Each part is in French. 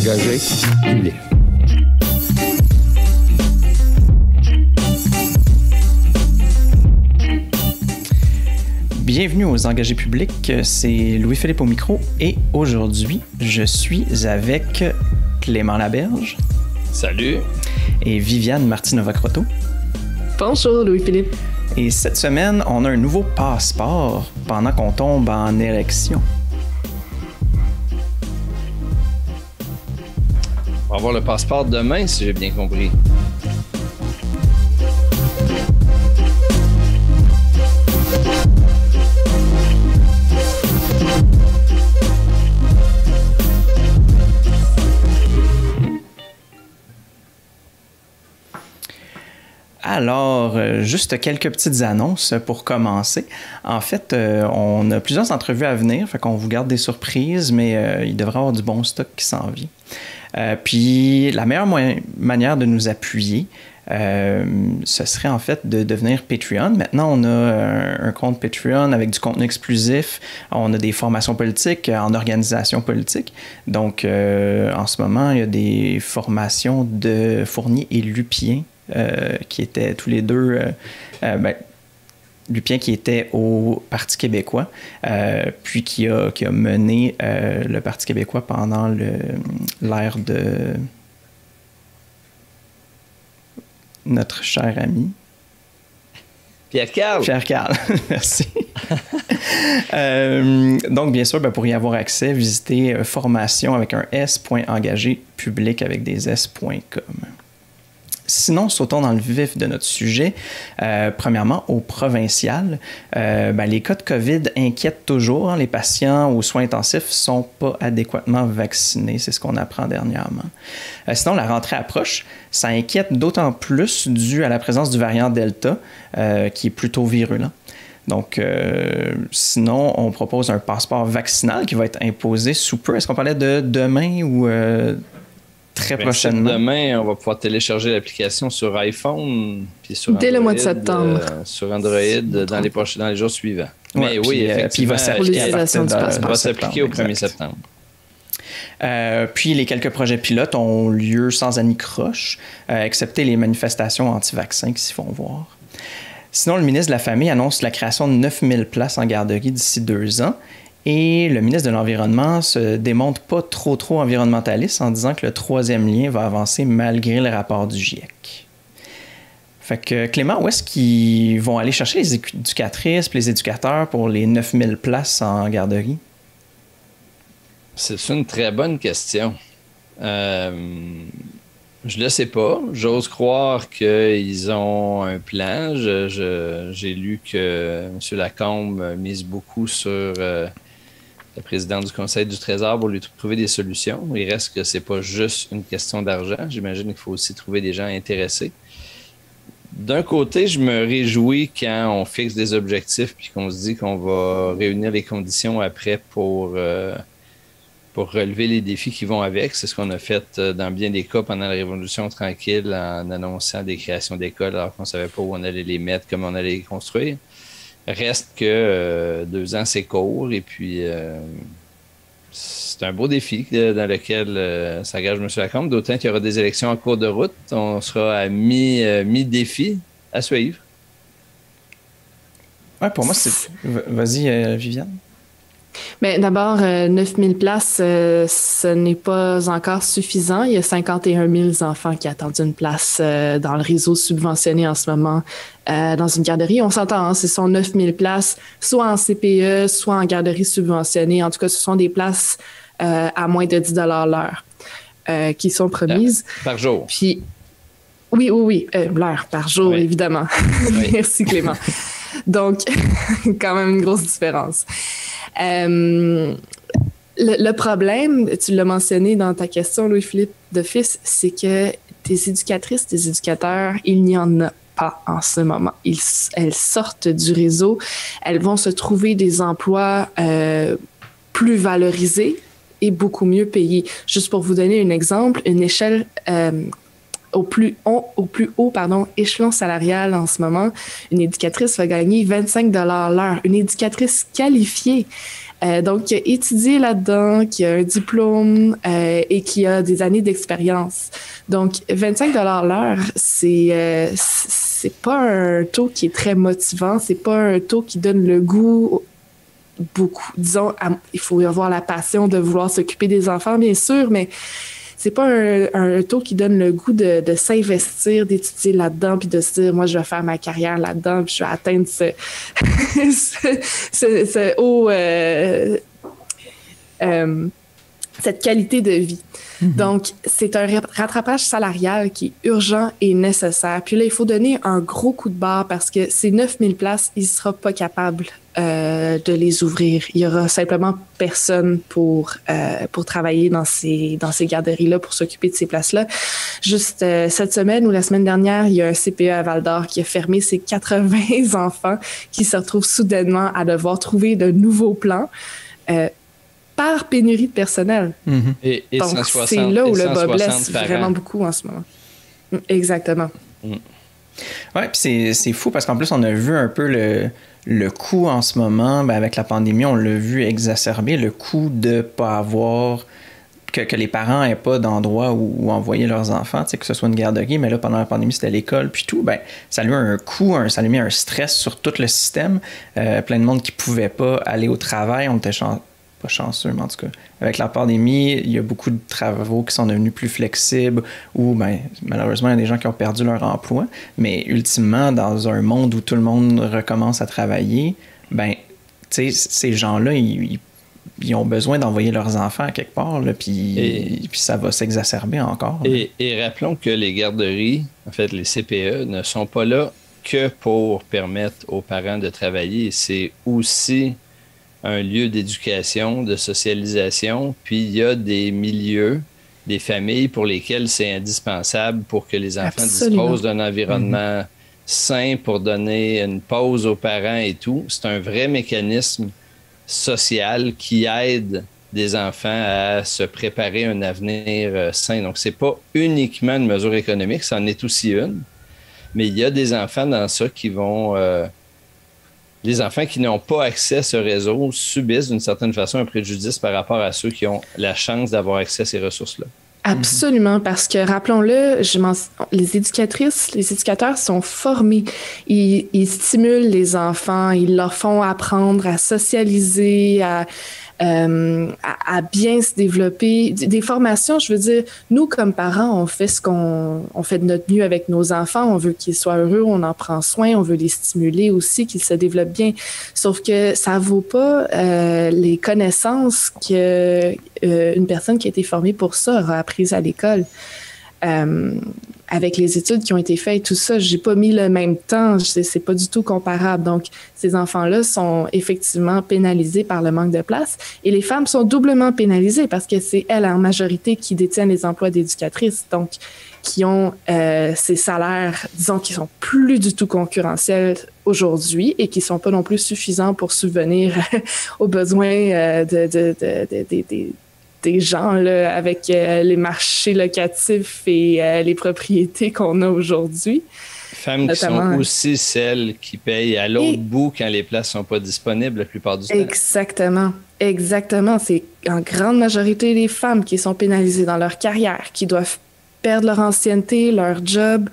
engagé public. Bienvenue aux Engagés publics, c'est Louis-Philippe au micro et aujourd'hui, je suis avec Clément Laberge. Salut. Et Viviane Martinova-Croteau. Bonjour Louis-Philippe. Et cette semaine, on a un nouveau passeport pendant qu'on tombe en élection. On va avoir le passeport demain, si j'ai bien compris. Alors, juste quelques petites annonces pour commencer. En fait, on a plusieurs entrevues à venir, fait qu'on vous garde des surprises, mais il devrait y avoir du bon stock qui s'en vient. Puis, la meilleure manière de nous appuyer, ce serait en fait de devenir Patreon. Maintenant, on a un compte Patreon avec du contenu exclusif. On a des formations politiques en organisation politique. Donc, en ce moment, il y a des formations de Fournier et Lupien qui étaient tous les deux... Lupien qui était au Parti québécois, puis qui a mené le Parti québécois pendant l'ère de notre cher ami Pierre-Carl. Pierre-Carl, merci. Donc, bien sûr, pour y avoir accès, visitez formation avec un s.engagé public avec des s.com. Sinon, sautons dans le vif de notre sujet. Premièrement, au provincial, les cas de COVID inquiètent toujours. Les patients aux soins intensifs ne sont pas adéquatement vaccinés. C'est ce qu'on apprend dernièrement. Sinon, la rentrée approche. Ça inquiète d'autant plus dû à la présence du variant Delta, qui est plutôt virulent. Donc, sinon, on propose un passeport vaccinal qui va être imposé sous peu. Est-ce qu'on parlait de demain ou... très prochainement. Demain, on va pouvoir télécharger l'application sur iPhone puis sur Android, dès le mois de septembre. Sur Android dans les jours suivants. Ouais, mais oui, effectivement. Puis il va s'appliquer au 1er septembre. Puis les quelques projets pilotes ont lieu sans anicroche, excepté les manifestations anti-vaccins qui s'y font voir. Sinon, le ministre de la Famille annonce la création de 9000 places en garderie d'ici 2 ans. Et le ministre de l'Environnement se démontre pas trop environnementaliste en disant que le 3e lien va avancer malgré le rapport du GIEC. Fait que, Clément, où est-ce qu'ils vont aller chercher les éducatrices et les éducateurs pour les 9000 places en garderie? C'est une très bonne question. Je ne le sais pas. J'ose croire qu'ils ont un plan. J'ai lu que M. Lacombe mise beaucoup sur... le président du Conseil du Trésor pour lui trouver des solutions. Il reste que c'est pas juste une question d'argent. J'imagine qu'il faut aussi trouver des gens intéressés. D'un côté, je me réjouis quand on fixe des objectifs puis qu'on se dit qu'on va réunir les conditions après pour relever les défis qui vont avec. C'est ce qu'on a fait dans bien des cas pendant la Révolution tranquille en annonçant des créations d'écoles alors qu'on ne savait pas où on allait les mettre, comment on allait les construire. Reste que 2 ans, c'est court et puis c'est un beau défi dans lequel s'engage M. Lacombe, d'autant qu'il y aura des élections en cours de route. On sera à mi-défi à suivre. Ouais, pour moi, c'est... Vas-y, Viviane. Mais d'abord, 9000 places, ce n'est pas encore suffisant. Il y a 51 000 enfants qui attendent une place dans le réseau subventionné en ce moment dans une garderie. On s'entend, hein, ce sont 9000 places, soit en CPE, soit en garderie subventionnée. En tout cas, ce sont des places à moins de 10 $ l'heure qui sont promises. Par jour. Puis, oui, l'heure par jour, oui. Évidemment. Oui. Merci, Clément. Donc, quand même une grosse différence. Le problème, tu l'as mentionné dans ta question, Louis-Philippe d'office, c'est que des éducatrices, des éducateurs, il n'y en a pas en ce moment. Elles sortent du réseau, elles vont se trouver des emplois plus valorisés et beaucoup mieux payés. Juste pour vous donner un exemple, une échelle au plus haut échelon salarial en ce moment, une éducatrice va gagner 25 $ l'heure. Une éducatrice qualifiée Donc, qui a étudié là-dedans, qui a un diplôme et qui a des années d'expérience. Donc, 25 l'heure, c'est pas un taux qui est très motivant, c'est pas un taux qui donne le goût beaucoup. Disons, il faut avoir la passion de vouloir s'occuper des enfants, bien sûr, mais c'est pas un taux qui donne le goût de s'investir, d'étudier là-dedans, puis de se dire, moi, je vais faire ma carrière là-dedans, puis je vais atteindre ce haut... cette qualité de vie. Donc, c'est un rattrapage salarial qui est urgent et nécessaire. Puis là, il faut donner un gros coup de barre parce que ces 9000 places, il ne sera pas capable de les ouvrir. Il y aura simplement personne pour travailler dans ces garderies-là, pour s'occuper de ces places-là. Juste cette semaine ou la semaine dernière, il y a un CPE à Val-d'Or qui a fermé ses 80 enfants qui se retrouvent soudainement à devoir trouver de nouveaux plans. Par pénurie de personnel. Et donc, 160, c'est là où le bas blesse par vraiment an. beaucoup en ce moment. Exactement. Ouais, puis c'est fou parce qu'en plus, on a vu un peu le coût en ce moment, avec la pandémie, on l'a vu exacerber, le coût de ne pas avoir... Que les parents n'aient pas d'endroit où envoyer leurs enfants, que ce soit une garderie, mais là, pendant la pandémie, c'était l'école, puis tout, ça lui a un coût, ça lui a mis un stress sur tout le système. Plein de monde qui ne pouvait pas aller au travail, on était pas chanceux, mais en tout cas, avec la pandémie, il y a beaucoup de travaux qui sont devenus plus flexibles ou malheureusement, il y a des gens qui ont perdu leur emploi. Mais ultimement, dans un monde où tout le monde recommence à travailler, ces gens-là, ils ont besoin d'envoyer leurs enfants à quelque part, puis ça va s'exacerber encore. Et rappelons que les garderies, en fait, les CPE, ne sont pas là que pour permettre aux parents de travailler. C'est aussi un lieu d'éducation, de socialisation, puis il y a des milieux, des familles pour lesquelles c'est indispensable pour que les enfants disposent d'un environnement sain, pour donner une pause aux parents et tout. C'est un vrai mécanisme social qui aide des enfants à se préparer un avenir sain. Donc, c'est pas uniquement une mesure économique, c'en est aussi une, mais il y a des enfants dans ça qui vont... les enfants qui n'ont pas accès à ce réseau subissent d'une certaine façon un préjudice par rapport à ceux qui ont la chance d'avoir accès à ces ressources-là. Absolument, parce que, rappelons-le, les éducateurs sont formés. Ils stimulent les enfants, ils leur font apprendre à socialiser, à bien se développer. Des formations, je veux dire, nous, comme parents, on fait on fait de notre mieux avec nos enfants. On veut qu'ils soient heureux, on en prend soin, on veut les stimuler aussi, qu'ils se développent bien. Sauf que ça vaut pas les connaissances que une personne qui a été formée pour ça aura apprises à l'école. Avec les études qui ont été faites, tout ça, j'ai pas mis le même temps, c'est pas du tout comparable. Donc, ces enfants-là sont effectivement pénalisés par le manque de place et les femmes sont doublement pénalisées parce que c'est elles en majorité qui détiennent les emplois d'éducatrices, donc qui ont ces salaires, disons, qui sont plus du tout concurrentiels aujourd'hui et qui sont pas non plus suffisants pour subvenir aux besoins des gens là, avec les marchés locatifs et les propriétés qu'on a aujourd'hui. Femmes notamment, qui sont aussi celles qui payent à l'autre bout quand les places ne sont pas disponibles la plupart du temps. Exactement. C'est en grande majorité les femmes qui sont pénalisées dans leur carrière, qui doivent perdent leur ancienneté, leur job,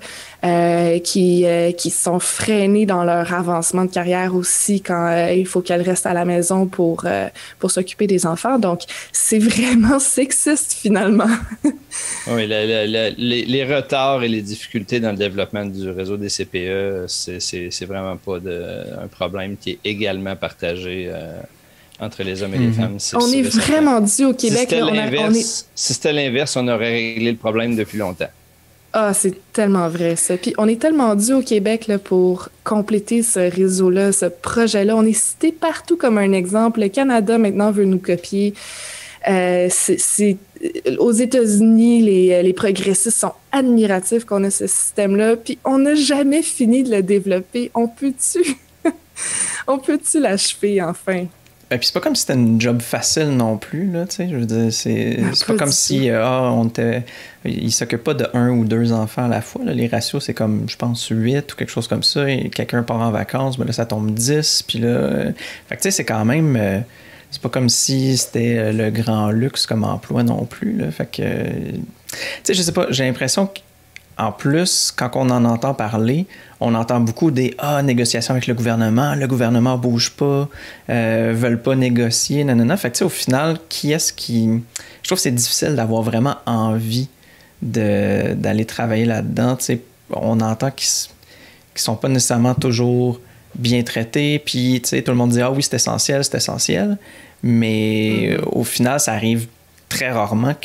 qui sont freinées dans leur avancement de carrière aussi quand il faut qu'elles restent à la maison pour s'occuper des enfants. Donc, c'est vraiment sexiste finalement. Oui, les retards et les difficultés dans le développement du réseau des CPE, c'est vraiment pas un problème qui est également partagé entre les hommes et les femmes. On est vraiment dû au Québec. Si c'était l'inverse, on aurait réglé le problème depuis longtemps. Ah, c'est tellement vrai, ça. Puis on est tellement dû au Québec là, pour compléter ce réseau-là, ce projet-là. On est cité partout comme un exemple. Le Canada, maintenant, veut nous copier. Aux États-Unis, les progressistes sont admiratifs qu'on ait ce système-là. Puis on n'a jamais fini de le développer. On peut-tu l'achever, enfin? Et puis c'est pas comme si c'était une job facile non plus, là, tu sais, je veux dire, c'est pas comme si ils s'occupent pas de 1 ou 2 enfants à la fois, là. Les ratios, c'est comme, je pense, 8 ou quelque chose comme ça, et quelqu'un part en vacances, ben là, ça tombe 10, puis là... fait que tu sais, c'est quand même... c'est pas comme si c'était le grand luxe comme emploi non plus. Là. Fait que, tu sais, je sais pas, j'ai l'impression qu'en plus, quand on en entend parler, on entend beaucoup des négociations avec le gouvernement bouge pas, veulent pas négocier, nanana. Fait que, tu sais, au final, qui est-ce qui. Je trouve que c'est difficile d'avoir vraiment envie d'aller travailler là-dedans. Tu sais, on entend qu'ils sont pas nécessairement toujours bien traités, puis tu sais, tout le monde dit oui, c'est essentiel, mais au final, ça arrive très rarement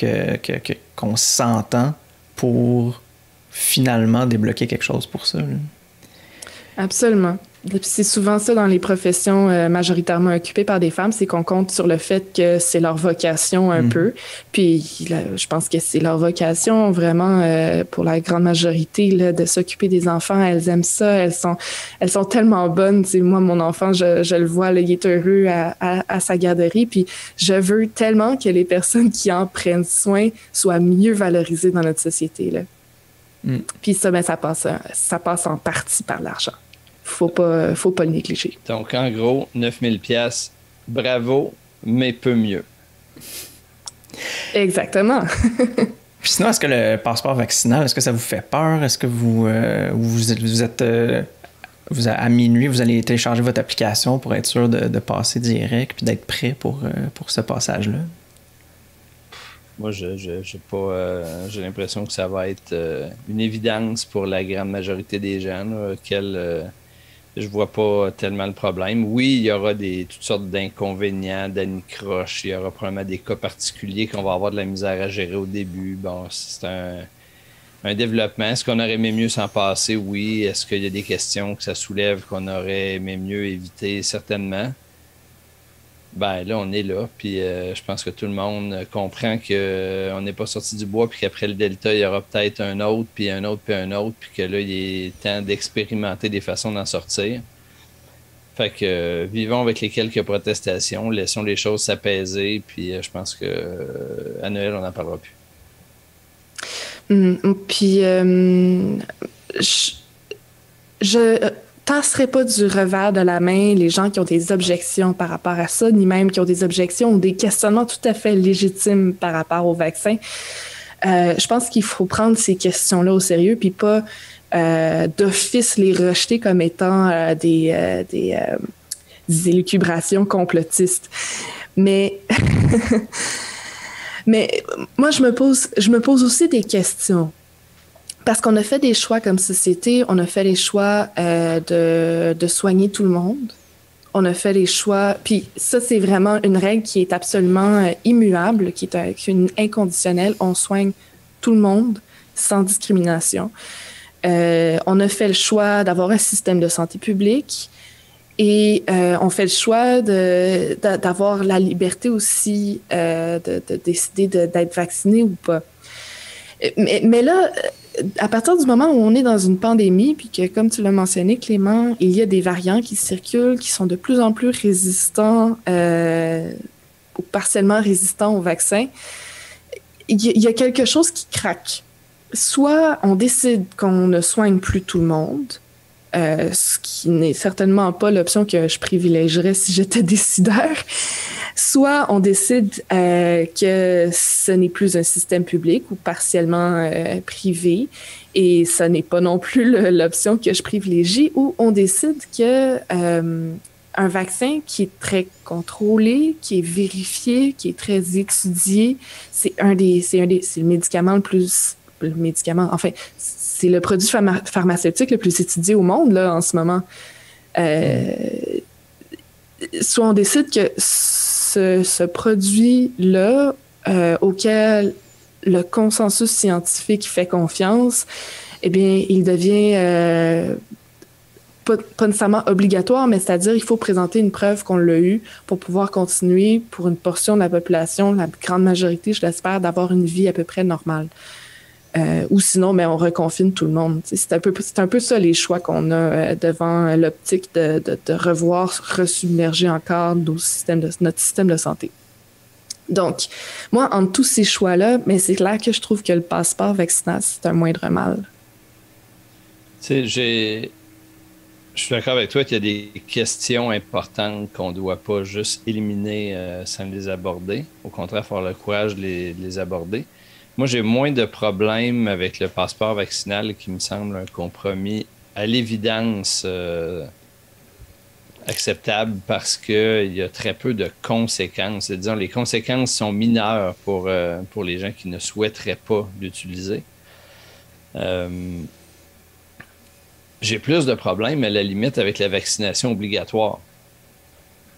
qu'on s'entend pour finalement débloquer quelque chose pour ça. Là. Absolument. C'est souvent ça dans les professions majoritairement occupées par des femmes, c'est qu'on compte sur le fait que c'est leur vocation un peu. Puis là, je pense que c'est leur vocation vraiment pour la grande majorité là, de s'occuper des enfants. Elles aiment ça, elles sont tellement bonnes. T'sais, moi, mon enfant, je le vois, là, il est heureux à sa garderie. Puis je veux tellement que les personnes qui en prennent soin soient mieux valorisées dans notre société. Là. Puis ça, ça passe en partie par l'argent. Faut pas le négliger. Donc, en gros, 9 000 $, bravo, mais peu mieux. Exactement. Puis sinon, est-ce que le passeport vaccinal, est-ce que ça vous fait peur? Est-ce que vous êtes à minuit, vous allez télécharger votre application pour être sûr de passer direct puis d'être prêt pour ce passage-là? Moi, j'ai l'impression que ça va être une évidence pour la grande majorité des gens, je vois pas tellement le problème. Oui, il y aura toutes sortes d'inconvénients, d'anicroches, il y aura probablement des cas particuliers qu'on va avoir de la misère à gérer au début. Bon, c'est un développement. Est-ce qu'on aurait aimé mieux s'en passer? Oui. Est-ce qu'il y a des questions que ça soulève qu'on aurait aimé mieux éviter? Certainement. Ben là, on est là, puis je pense que tout le monde comprend qu'on n'est pas sorti du bois, puis qu'après le Delta, il y aura peut-être un autre, puis un autre, puis un autre, puis que là, il est temps d'expérimenter des façons d'en sortir. Fait que vivons avec les quelques protestations, laissons les choses s'apaiser, puis je pense que à Noël, on n'en parlera plus. Puis je tasserai pas du revers de la main les gens qui ont des objections par rapport à ça, ni même qui ont des objections ou des questionnements tout à fait légitimes par rapport au vaccin. Je pense qu'il faut prendre ces questions-là au sérieux, puis pas d'office les rejeter comme étant des élucubrations complotistes. Mais moi, je me pose aussi des questions. Parce qu'on a fait des choix comme société, on a fait les choix de soigner tout le monde. On a fait les choix, puis ça, c'est vraiment une règle qui est absolument immuable, qui est une inconditionnelle. On soigne tout le monde sans discrimination. On a fait le choix d'avoir un système de santé publique et on fait le choix d'avoir la liberté aussi de décider d'être vacciné ou pas. Mais là, à partir du moment où on est dans une pandémie, puis que, comme tu l'as mentionné, Clément, il y a des variants qui circulent, qui sont de plus en plus résistants ou partiellement résistants au vaccin, il y a quelque chose qui craque. Soit on décide qu'on ne soigne plus tout le monde, ce qui n'est certainement pas l'option que je privilégierais si j'étais décideur. Soit on décide que ce n'est plus un système public ou partiellement privé, et ce n'est pas non plus l'option que je privilégie, ou on décide que un vaccin qui est très contrôlé, qui est vérifié, qui est très étudié, c'est le médicament c'est le produit pharmaceutique le plus étudié au monde là en ce moment. Soit on décide que ce produit-là, auquel le consensus scientifique fait confiance, eh bien, il devient pas nécessairement obligatoire, mais c'est-à-dire il faut présenter une preuve qu'on l'a eu pour pouvoir continuer pour une portion de la population, la grande majorité, je l'espère, d'avoir une vie à peu près normale. Ou sinon, mais on reconfine tout le monde. C'est un peu ça les choix qu'on a devant l'optique de revoir resubmerger encore notre système de santé. Donc, moi, entre tous ces choix-là, mais c'est clair que je trouve que le passeport vaccinal, c'est un moindre mal. Tu sais, Je suis d'accord avec toi qu'il y a des questions importantes qu'on ne doit pas juste éliminer sans les aborder. Au contraire, il faut avoir le courage de les aborder. Moi, j'ai moins de problèmes avec le passeport vaccinal qui me semble un compromis à l'évidence acceptable parce qu'il y a très peu de conséquences. Disons, les conséquences sont mineures pour les gens qui ne souhaiteraient pas l'utiliser. J'ai plus de problèmes à la limite avec la vaccination obligatoire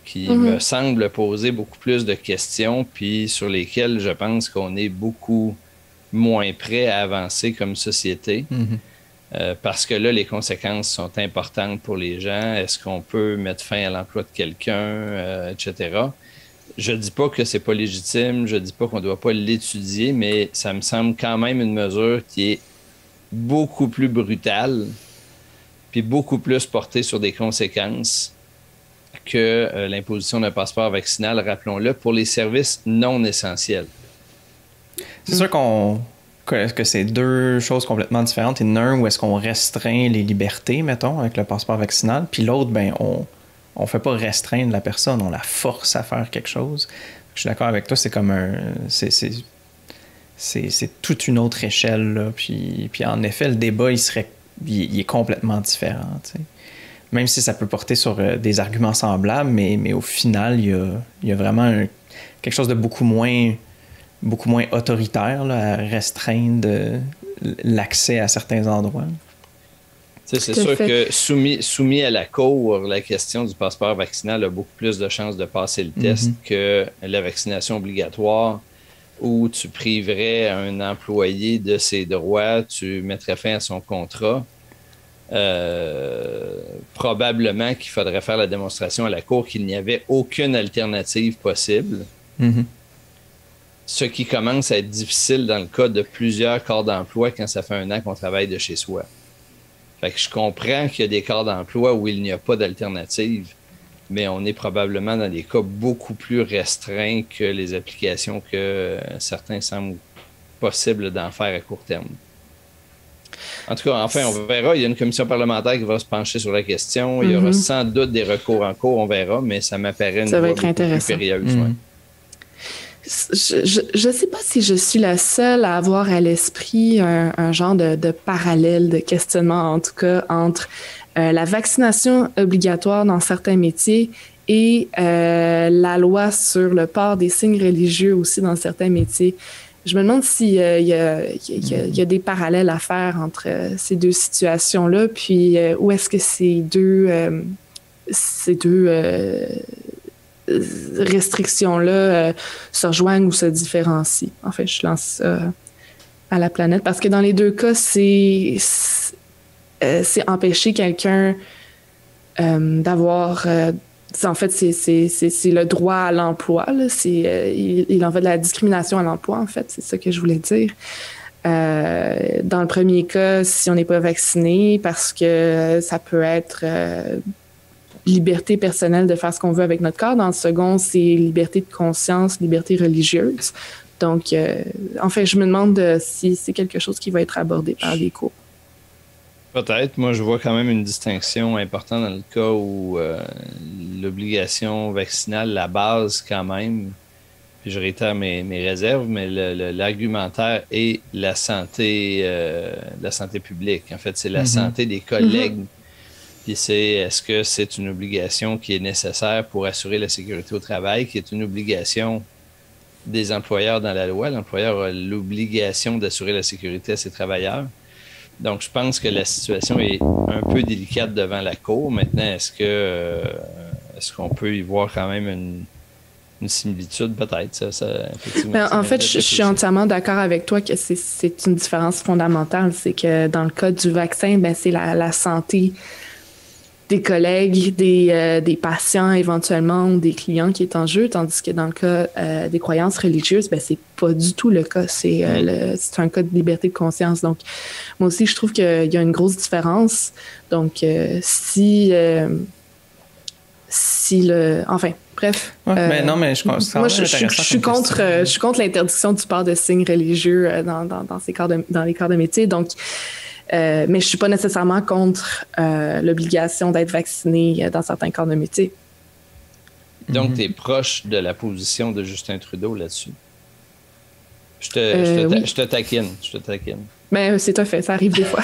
qui me semble poser beaucoup plus de questions puis sur lesquelles je pense qu'on est beaucoup moins prêt à avancer comme société. Parce que là, les conséquences sont importantes pour les gens. Est-ce qu'on peut mettre fin à l'emploi de quelqu'un, etc. Je dis pas que c'est pas légitime, je dis pas qu'on doit pas l'étudier, mais ça me semble quand même une mesure qui est beaucoup plus brutale puis beaucoup plus portée sur des conséquences que l'imposition d'un passeport vaccinal, rappelons-le, pour les services non essentiels. C'est sûr que c'est deux choses complètement différentes. Il y en a un où est-ce qu'on restreint les libertés, mettons, avec le passeport vaccinal, puis l'autre, ben on fait pas restreindre la personne, on la force à faire quelque chose. Je suis d'accord avec toi, c'est comme c'est toute une autre échelle, là. Puis en effet, le débat, il est complètement différent, t'sais. Même si ça peut porter sur des arguments semblables, mais au final, il y a vraiment quelque chose de beaucoup moins autoritaire là, à restreindre l'accès à certains endroits. C'est sûr que soumis à la Cour, la question du passeport vaccinal a beaucoup plus de chances de passer le test que la vaccination obligatoire où tu priverais un employé de ses droits, tu mettrais fin à son contrat. Probablement qu'il faudrait faire la démonstration à la Cour qu'il n'y avait aucune alternative possible. Ce qui commence à être difficile dans le cas de plusieurs corps d'emploi quand ça fait 1 an qu'on travaille de chez soi. Fait que je comprends qu'il y a des corps d'emploi où il n'y a pas d'alternative, mais on est probablement dans des cas beaucoup plus restreints que les applications que certains semblent possibles d'en faire à court terme. En tout cas, enfin, on verra. Il y a une commission parlementaire qui va se pencher sur la question. Il y aura sans doute des recours en cours, on verra, mais ça m'apparaît une voie beaucoup plus périlleuse. Ouais. Je ne sais pas si je suis la seule à avoir à l'esprit un genre de parallèle, de questionnement, en tout cas, entre la vaccination obligatoire dans certains métiers et la loi sur le port des signes religieux aussi dans certains métiers. Je me demande s'il y a des parallèles à faire entre ces deux situations-là, puis où est-ce que ces deux restrictions-là se rejoignent ou se différencient. En fait, je lance ça à la planète parce que dans les deux cas, c'est empêcher quelqu'un d'avoir... en fait, c'est le droit à l'emploi. Là. Il en va de la discrimination à l'emploi, en fait. C'est ça que je voulais dire. Dans le premier cas, si on n'est pas vacciné, parce que ça peut être liberté personnelle de faire ce qu'on veut avec notre corps. Dans le second, c'est liberté de conscience, liberté religieuse. Donc, en fait, je me demande si c'est quelque chose qui va être abordé par les cours. Peut-être. Moi, je vois quand même une distinction importante dans le cas où l'obligation vaccinale, la base quand même, puis je réitère mes réserves, mais l'argumentaire est la santé publique. En fait, c'est la santé des collègues. Puis est-ce que c'est une obligation qui est nécessaire pour assurer la sécurité au travail, qui est une obligation des employeurs dans la loi. L'employeur a l'obligation d'assurer la sécurité à ses travailleurs. Donc, je pense que la situation est un peu délicate devant la Cour. Maintenant, est-ce qu'on peut y voir quand même une similitude? Peut-être. Effectivement, en fait, je suis entièrement d'accord avec toi que c'est une différence fondamentale. C'est que dans le cas du vaccin, c'est la santé des collègues, des patients éventuellement, ou des clients qui est en jeu, tandis que dans le cas des croyances religieuses, c'est pas du tout le cas. C'est un cas de liberté de conscience. Donc, moi aussi, je trouve qu'il y a une grosse différence. Donc, enfin, bref. Ouais, mais non, mais je suis contre l'interdiction du port de signes religieux dans les corps de métier. Donc, Mais je ne suis pas nécessairement contre l'obligation d'être vacciné dans certains corps de métier. Donc, tu es proche de la position de Justin Trudeau là-dessus. Je te taquine. Mais c'est tout fait, ça arrive des fois.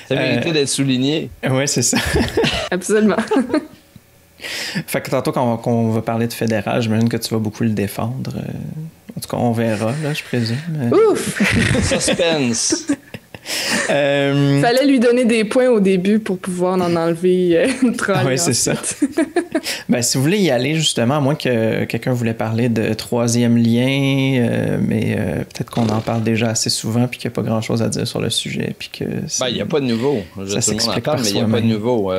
Ça méritait d'être souligné. Oui, c'est ça. Absolument. Fait que tantôt, quand on va parler de fédéral, j'imagine que tu vas beaucoup le défendre. En tout cas, on verra, là, je présume. Ouf! Suspense! Fallait lui donner des points au début pour pouvoir en enlever une troll. Oui, c'est ça. Ben, si vous voulez y aller, justement, à moins que quelqu'un voulait parler de troisième lien, mais peut-être qu'on en parle déjà assez souvent puis qu'il n'y a pas grand-chose à dire sur le sujet. Puis que il n'y a pas de nouveau. Ça s'explique par mais il n'y a pas de soi-même. nouveau.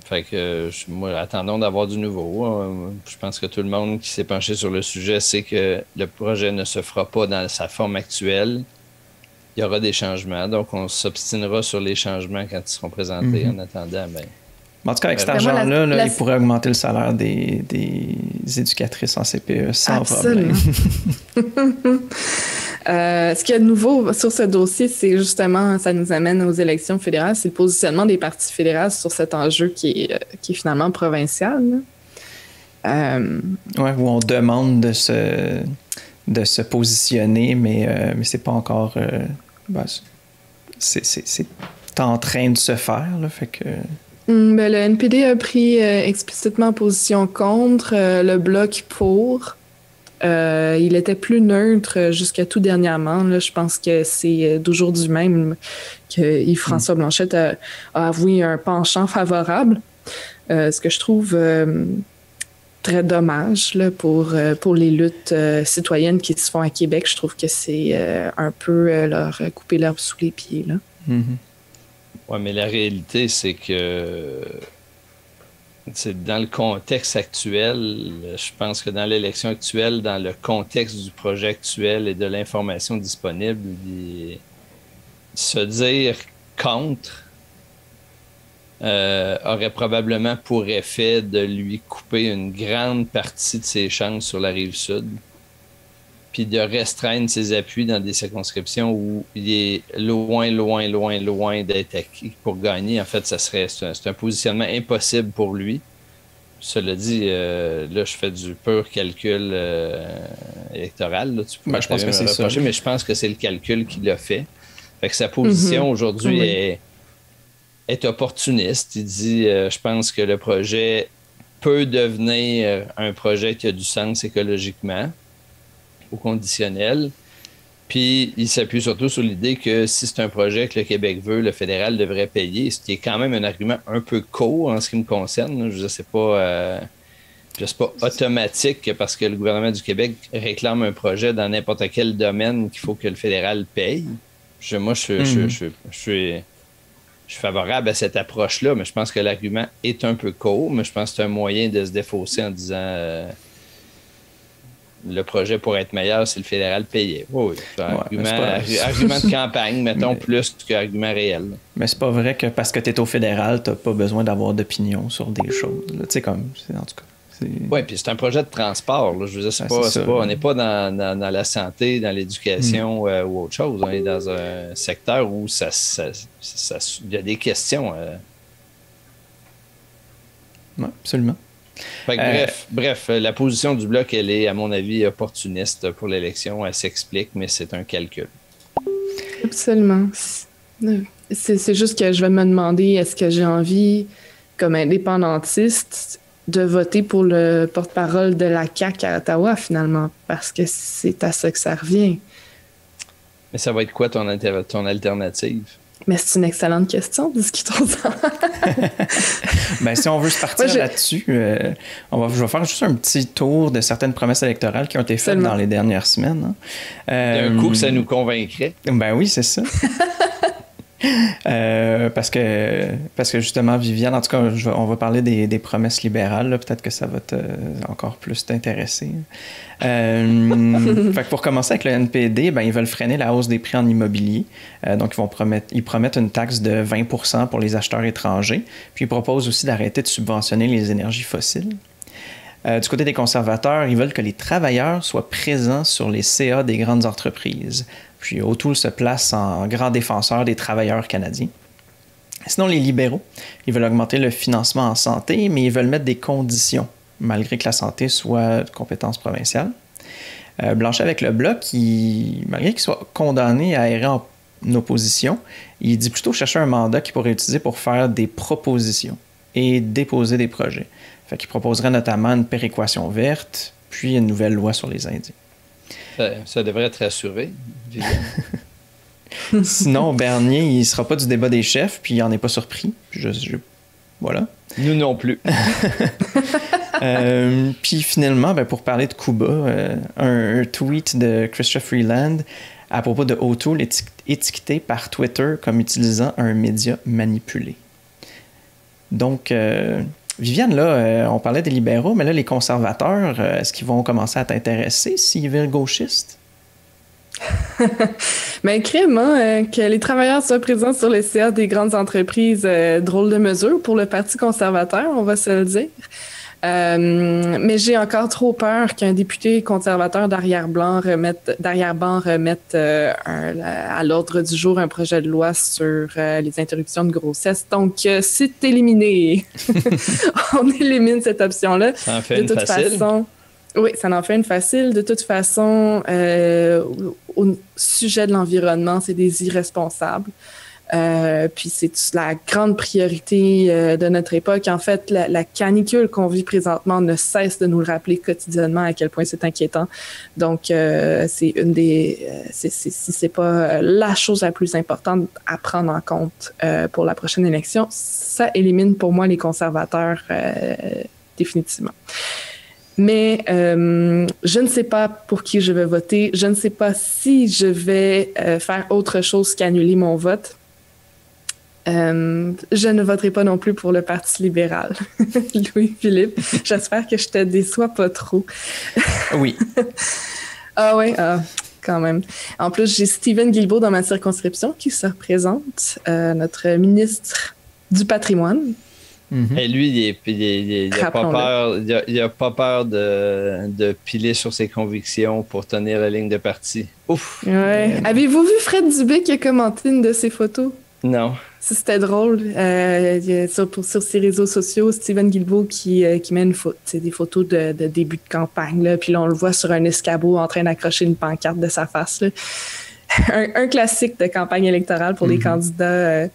Fait que, moi, attendons d'avoir du nouveau. Je pense que tout le monde qui s'est penché sur le sujet sait que le projet ne se fera pas dans sa forme actuelle. Il y aura des changements, donc on s'obstinera sur les changements quand ils seront présentés. En attendant, en tout cas, avec cet argent-là, il pourrait augmenter le salaire des éducatrices en CPE sans problème. Ce qu'il y a de nouveau sur ce dossier, c'est justement, ça nous amène aux élections fédérales, c'est le positionnement des partis fédéraux sur cet enjeu qui est finalement provincial. Oui, où on demande de se positionner, mais c'est pas encore... c'est en train de se faire, là, fait que... Ben, le NPD a pris explicitement position contre, le Bloc pour. Il était plus neutre jusqu'à tout dernièrement. Là, je pense que c'est d'aujourd'hui même que Yves-François Blanchet a avoué un penchant favorable. Ce que je trouve très dommage là, pour les luttes citoyennes qui se font à Québec. Je trouve que c'est un peu leur couper l'herbe sous les pieds. Là. Oui, mais la réalité, c'est que dans le contexte actuel, je pense que dans l'élection actuelle, dans le contexte du projet actuel et de l'information disponible, se dire contre aurait probablement pour effet de lui couper une grande partie de ses chances sur la Rive-Sud, puis de restreindre ses appuis dans des circonscriptions où il est loin d'être acquis pour gagner. En fait, c'est un positionnement impossible pour lui. Cela dit, là, je fais du pur calcul électoral. Là, tu peux je pense que c'est ça. Mais je pense que c'est le calcul qu'il a fait. Fait que sa position aujourd'hui est opportuniste. Il dit, je pense que le projet peut devenir un projet qui a du sens écologiquement, au conditionnel. Puis, il s'appuie surtout sur l'idée que si c'est un projet que le Québec veut, le fédéral devrait payer, ce qui est quand même un argument un peu court en ce qui me concerne. Je ne sais pas, c'est pas automatique que parce que le gouvernement du Québec réclame un projet dans n'importe quel domaine qu'il faut que le fédéral paye. Je suis favorable à cette approche-là, mais je pense que l'argument est un peu court, mais je pense que c'est un moyen de se défausser en disant... le projet pour être meilleur, c'est le fédéral payé. Oui. Argument de campagne, mettons, plus qu'argument réel. Mais c'est pas vrai que parce que tu es au fédéral, tu n'as pas besoin d'avoir d'opinion sur des choses. Tu sais, comme, en tout cas. Oui, puis c'est un projet de transport. Là. Je veux dire, on n'est pas dans la santé, dans l'éducation ou autre chose. On est dans un secteur où il y a des questions. Oui, absolument. Fait que bref, la position du Bloc, elle est, à mon avis, opportuniste pour l'élection. Elle s'explique, mais c'est un calcul. Absolument. C'est juste que je vais me demander, est-ce que j'ai envie, comme indépendantiste, de voter pour le porte-parole de la CAQ à Ottawa, finalement? Parce que c'est à ça que ça revient. Mais ça va être quoi ton alternative? Mais c'est une excellente question, discutons-en. Ben, si on veut se partir là-dessus, je vais faire juste un petit tour de certaines promesses électorales qui ont été faites dans les dernières semaines. D'un coup que ça nous convaincrait. Ben oui, c'est ça. Parce que justement, Viviane, en tout cas, on va parler des promesses libérales. Là, peut-être que ça va encore plus t'intéresser. Fait que pour commencer avec le NPD, ben, ils veulent freiner la hausse des prix en immobilier. Donc, ils promettent une taxe de 20% pour les acheteurs étrangers. Puis, ils proposent aussi d'arrêter de subventionner les énergies fossiles. Du côté des conservateurs, ils veulent que les travailleurs soient présents sur les CA des grandes entreprises. Puis O'Toole se place en grand défenseur des travailleurs canadiens. Sinon, les libéraux, ils veulent augmenter le financement en santé, mais ils veulent mettre des conditions, malgré que la santé soit de compétence provinciale. Blanchet avec le Bloc, malgré qu'il soit condamné à errer en opposition, il dit plutôt chercher un mandat qu'il pourrait utiliser pour faire des propositions et déposer des projets. Fait qu'il proposerait notamment une péréquation verte, puis une nouvelle loi sur les Indiens. Ça devrait être assuré. Sinon, Bernier, il ne sera pas du débat des chefs, puis il n'en est pas surpris. Voilà. Nous non plus. Puis finalement, pour parler de Cuba, un tweet de Christopher Freeland à propos de O'Toole étiqueté par Twitter comme utilisant un média manipulé. Donc, Viviane, là, on parlait des libéraux, mais là, les conservateurs, est-ce qu'ils vont commencer à t'intéresser s'ils virent gauchistes? Mais crime, que les travailleurs soient présents sur les CA des grandes entreprises, drôle de mesure pour le Parti conservateur, on va se le dire. Mais j'ai encore trop peur qu'un député conservateur d'arrière-ban remette à l'ordre du jour un projet de loi sur les interruptions de grossesse. Donc, c'est éliminé. On élimine cette option-là. Ça en fait une facile. Oui, ça en fait une facile. De toute façon, au sujet de l'environnement, c'est des irresponsables. Puis c'est la grande priorité de notre époque. En fait, la canicule qu'on vit présentement ne cesse de nous le rappeler quotidiennement à quel point c'est inquiétant. Donc, c'est une des... si c'est pas la chose la plus importante à prendre en compte pour la prochaine élection, ça élimine pour moi les conservateurs définitivement. Mais je ne sais pas pour qui je vais voter. Je ne sais pas si je vais faire autre chose qu'annuler mon vote. Je ne voterai pas non plus pour le Parti libéral. Louis-Philippe, j'espère que je te déçois pas trop. Oui. Ah oui, quand même. En plus, j'ai Stephen Guilbeault dans ma circonscription qui se représente, notre ministre du patrimoine. Mm-hmm. Et lui, il n'a pas peur, il a pas peur de piler sur ses convictions pour tenir la ligne de parti. Ouf! Ouais. Avez-vous vu Fred Dubé qui a commenté une de ses photos? Non. Ça, c'était drôle. Sur ses réseaux sociaux, Stephen Guilbeault qui met des photos de début de campagne. Là, puis là, on le voit sur un escabeau en train d'accrocher une pancarte de sa face. Là. un classique de campagne électorale pour les candidats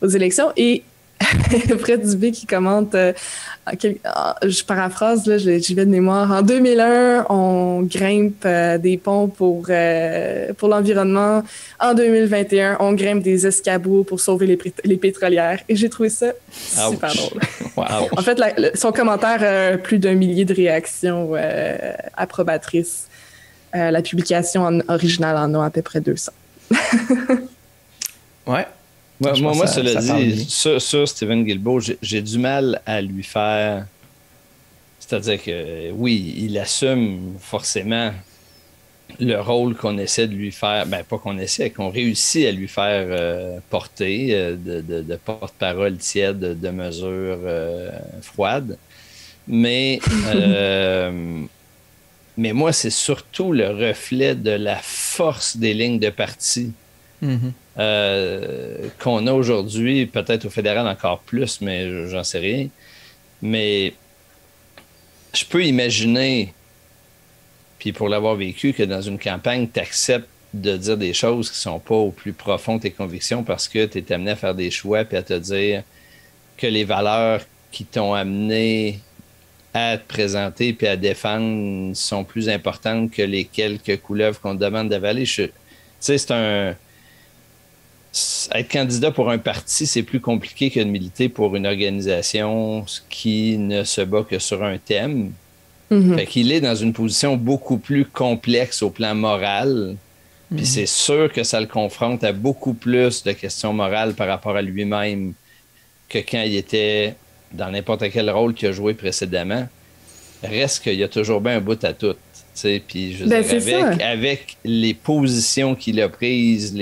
aux élections. Et Fred Dubé qui commente, je paraphrase, là, j'y vais de mémoire. En 2001, on grimpe des ponts pour l'environnement. En 2021, on grimpe des escabeaux pour sauver les pétrolières. Et j'ai trouvé ça super drôle. Wow. En fait, son commentaire, plus d'1 millier de réactions approbatrices. La publication originale en a à peu près 200. Ouais. Moi, cela dit, sur Stephen Guilbeault, j'ai du mal à lui faire... C'est-à-dire que, oui, il assume forcément le rôle qu'on essaie de lui faire... Ben, pas qu'on essaie, qu'on réussit à lui faire porter de porte-parole tiède, de mesures froides. Mais moi, c'est surtout le reflet de la force des lignes de parti. Qu'on a aujourd'hui, peut-être au fédéral encore plus, mais j'en sais rien. Mais je peux imaginer, puis pour l'avoir vécu, que dans une campagne, tu acceptes de dire des choses qui ne sont pas au plus profond de tes convictions parce que tu es amené à faire des choix puis à te dire que les valeurs qui t'ont amené à te présenter puis à défendre sont plus importantes que les quelques couleuvres qu'on te demande d'avaler. Tu sais, être candidat pour un parti, c'est plus compliqué que de militer pour une organisation qui ne se bat que sur un thème. Fait qu'il est dans une position beaucoup plus complexe au plan moral. Puis c'est sûr que ça le confronte à beaucoup plus de questions morales par rapport à lui-même que quand il était dans n'importe quel rôle qu'il a joué précédemment. Reste qu'il y a toujours bien un bout à tout. Puis je veux dire, avec les positions qu'il a prises,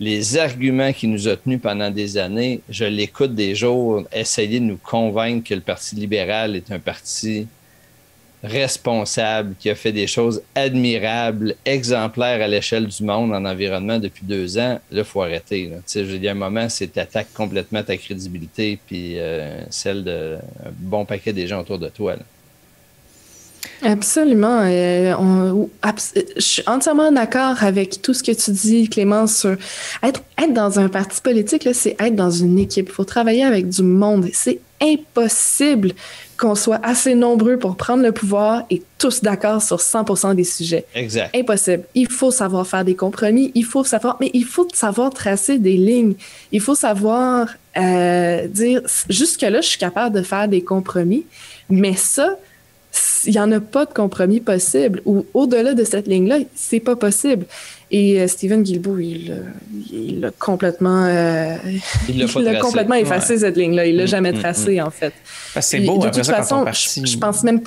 les arguments qu'il nous a tenus pendant des années, je l'écoute des jours essayer de nous convaincre que le Parti libéral est un parti responsable, qui a fait des choses admirables, exemplaires à l'échelle du monde en environnement depuis 2 ans, là, il faut arrêter. Tu sais, il y a un moment, c'est t'attaques complètement ta crédibilité puis celle d'un bon paquet des gens autour de toi. Là. Absolument. Je suis entièrement d'accord avec tout ce que tu dis, Clément, sur être dans un parti politique, là, c'est être dans une équipe. Il faut travailler avec du monde. C'est impossible qu'on soit assez nombreux pour prendre le pouvoir et tous d'accord sur 100% des sujets. Exact. Impossible. Il faut savoir faire des compromis. Mais il faut savoir tracer des lignes. Il faut savoir dire, jusque-là, je suis capable de faire des compromis, mais ça, il n'y en a pas de compromis possible. Ou au-delà de cette ligne-là, c'est pas possible. Et Stephen Guilbeault, il l'a complètement, complètement effacé, cette ligne-là. Il l'a jamais tracée, en fait. Parce que c'est beau, de toute façon, je pense même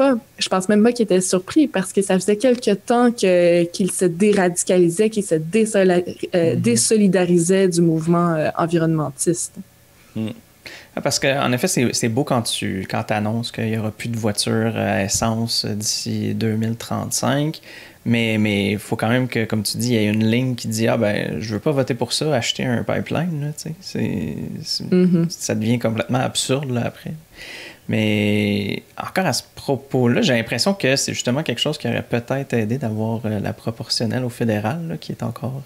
pas qu'il était surpris parce que ça faisait quelque temps qu'il se déradicalisait, qu'il se désolidarisait du mouvement environnementiste. Parce qu'en effet, c'est beau quand tu annonces qu'il n'y aura plus de voitures à essence d'ici 2035, mais il faut quand même que, comme tu dis, il y ait une ligne qui dit « Ah ben, je veux pas voter pour ça, acheter un pipeline. » Là, ça devient complètement absurde là, après. Mais encore à ce propos-là, j'ai l'impression que c'est justement quelque chose qui aurait peut-être aidé d'avoir la proportionnelle au fédéral, là, qui est encore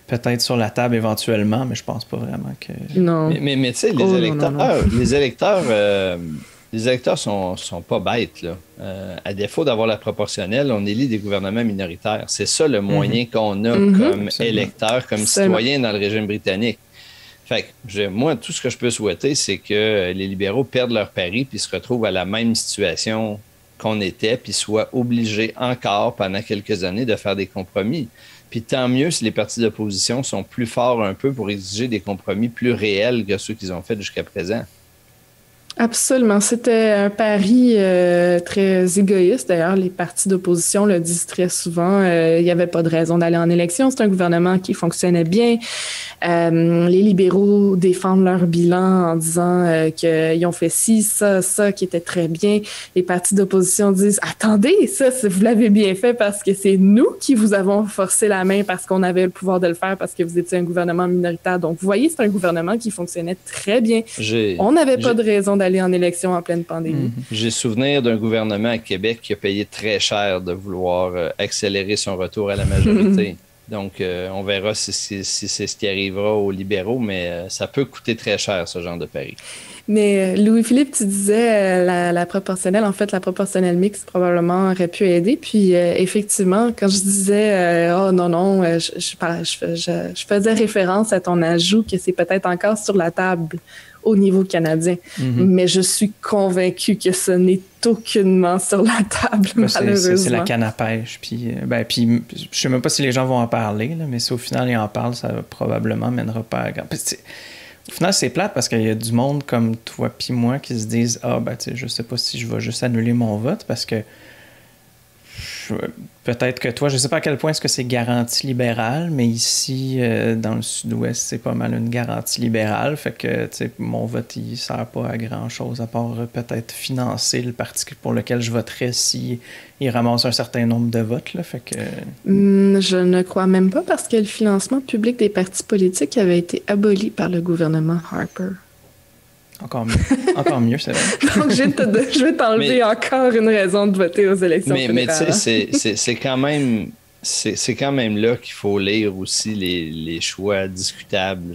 peut-être sur la table éventuellement, mais je pense pas vraiment que... Non. Mais tu sais, les électeurs sont pas bêtes, là. À défaut d'avoir la proportionnelle, on élit des gouvernements minoritaires. C'est ça le moyen qu'on a comme électeur, comme citoyen dans le régime britannique. Fait que moi, tout ce que je peux souhaiter, c'est que les libéraux perdent leur pari puis se retrouvent à la même situation qu'on était puis soient obligés encore pendant quelques années de faire des compromis. Puis tant mieux si les partis d'opposition sont plus forts un peu pour exiger des compromis plus réels que ceux qu'ils ont fait jusqu'à présent. Absolument. C'était un pari très égoïste. D'ailleurs, les partis d'opposition le disent très souvent. Il n'y avait pas de raison d'aller en élection. C'est un gouvernement qui fonctionnait bien. Les libéraux défendent leur bilan en disant qu'ils ont fait ci, ça, qui était très bien. Les partis d'opposition disent « Attendez, ça, vous l'avez bien fait parce que c'est nous qui vous avons forcé la main parce qu'on avait le pouvoir de le faire parce que vous étiez un gouvernement minoritaire. » Donc, vous voyez, c'est un gouvernement qui fonctionnait très bien. On n'avait pas de raison d'aller en élection en pleine pandémie. J'ai souvenir d'un gouvernement à Québec qui a payé très cher de vouloir accélérer son retour à la majorité. Donc, on verra si c'est ce qui arrivera aux libéraux, mais ça peut coûter très cher, ce genre de pari. Mais Louis-Philippe, tu disais la proportionnelle, en fait, la proportionnelle mixte probablement aurait pu aider. Puis effectivement, quand je disais oh non, je faisais référence à ton ajout que c'est peut-être encore sur la table au niveau canadien. Mais je suis convaincue que ce n'est aucunement sur la table, malheureusement. C'est la canne à pêche. Puis je sais même pas si les gens vont en parler, là, mais si au final ils en parlent, ça probablement mènera pas à grand... Au final, c'est plate parce qu'il y a du monde comme toi puis moi qui se disent « Ah, ben, tu sais, je sais pas si je vais juste annuler mon vote parce que peut-être que toi, je sais pas à quel point est-ce que c'est garantie libérale, mais ici, dans le sud-ouest, c'est pas mal une garantie libérale. Fait que, tu sais, mon vote, il sert pas à grand-chose, à part peut-être financer le parti pour lequel je voterais si il ramasse un certain nombre de votes, là. Fait que... Je ne crois même pas parce que le financement public des partis politiques avait été aboli par le gouvernement Harper. Encore mieux, c'est vrai. Donc, je vais t'enlever encore une raison de voter aux élections fédérales. Mais tu sais, c'est quand même là qu'il faut lire aussi les choix discutables.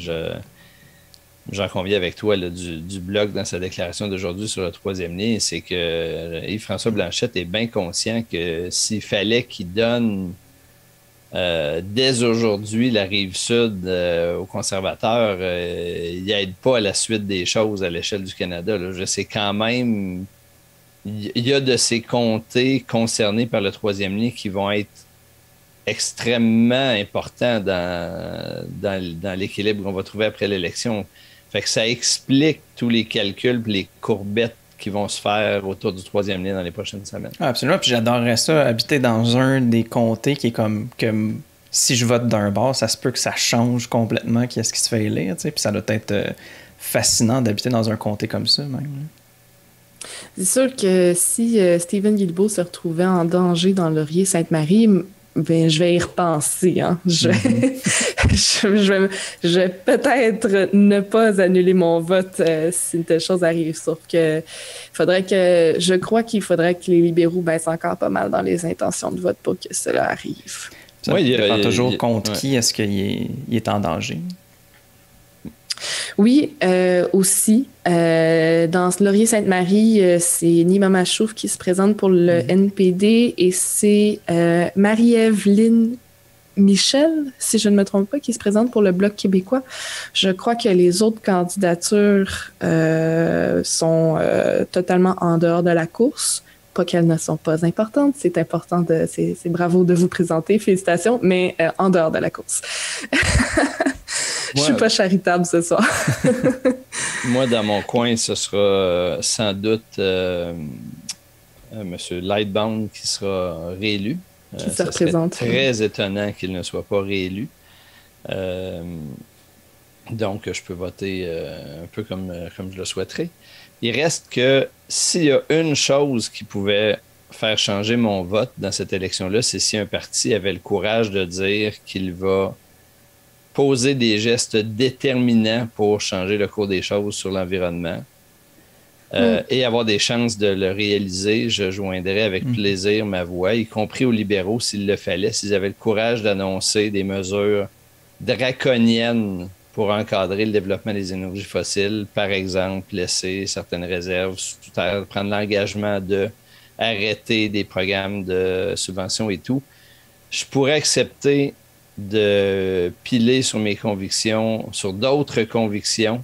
J'en conviens avec toi là, du Bloc dans sa déclaration d'aujourd'hui sur le troisième lien, c'est que Yves-François Blanchette est bien conscient que s'il fallait qu'il donne dès aujourd'hui la Rive-Sud aux conservateurs, il n'aide pas à la suite des choses à l'échelle du Canada. Là. Je sais quand même, il y a de ces comtés concernés par le troisième lien qui vont être extrêmement importants dans l'équilibre qu'on va trouver après l'élection. Fait que ça explique tous les calculs et les courbettes qui vont se faire autour du troisième lien dans les prochaines semaines. Ah, absolument, puis j'adorerais ça, habiter dans un des comtés qui est comme que si je vote d'un bord, ça se peut que ça change complètement qui est-ce qui se fait élire, tu sais, puis ça doit être fascinant d'habiter dans un comté comme ça, même. C'est sûr que si Stephen Guilbeault se retrouvait en danger dans Laurier-Sainte-Marie, ben, je vais y repenser. Hein. Je vais peut-être ne pas annuler mon vote si une telle chose arrive. Sauf que je crois qu'il faudrait que les libéraux baissent encore pas mal dans les intentions de vote pour que cela arrive. Ça dépend toujours contre qui est-ce qu'il est en danger. Oui, aussi. Dans Laurier-Sainte-Marie, c'est Nima Machouf qui se présente pour le NPD et c'est Marie-Èveline Michel, si je ne me trompe pas, qui se présente pour le Bloc québécois. Je crois que les autres candidatures sont totalement en dehors de la course. Pas qu'elles ne sont pas importantes, c'est important, c'est bravo de vous présenter, félicitations, mais en dehors de la course. Je suis pas charitable ce soir. Moi, dans mon coin, ce sera sans doute M. Lightbound qui sera réélu. Qui se représente. Très étonnant qu'il ne soit pas réélu. Donc, je peux voter un peu comme je le souhaiterais. Il reste que s'il y a une chose qui pouvait faire changer mon vote dans cette élection-là, c'est si un parti avait le courage de dire qu'il va poser des gestes déterminants pour changer le cours des choses sur l'environnement et avoir des chances de le réaliser. Je joindrais avec plaisir ma voix, y compris aux libéraux s'il le fallait, s'ils avaient le courage d'annoncer des mesures draconiennes pour encadrer le développement des énergies fossiles, par exemple, laisser certaines réserves sous terre, prendre l'engagement de arrêter des programmes de subvention et tout. Je pourrais accepter de piler sur mes convictions, sur d'autres convictions,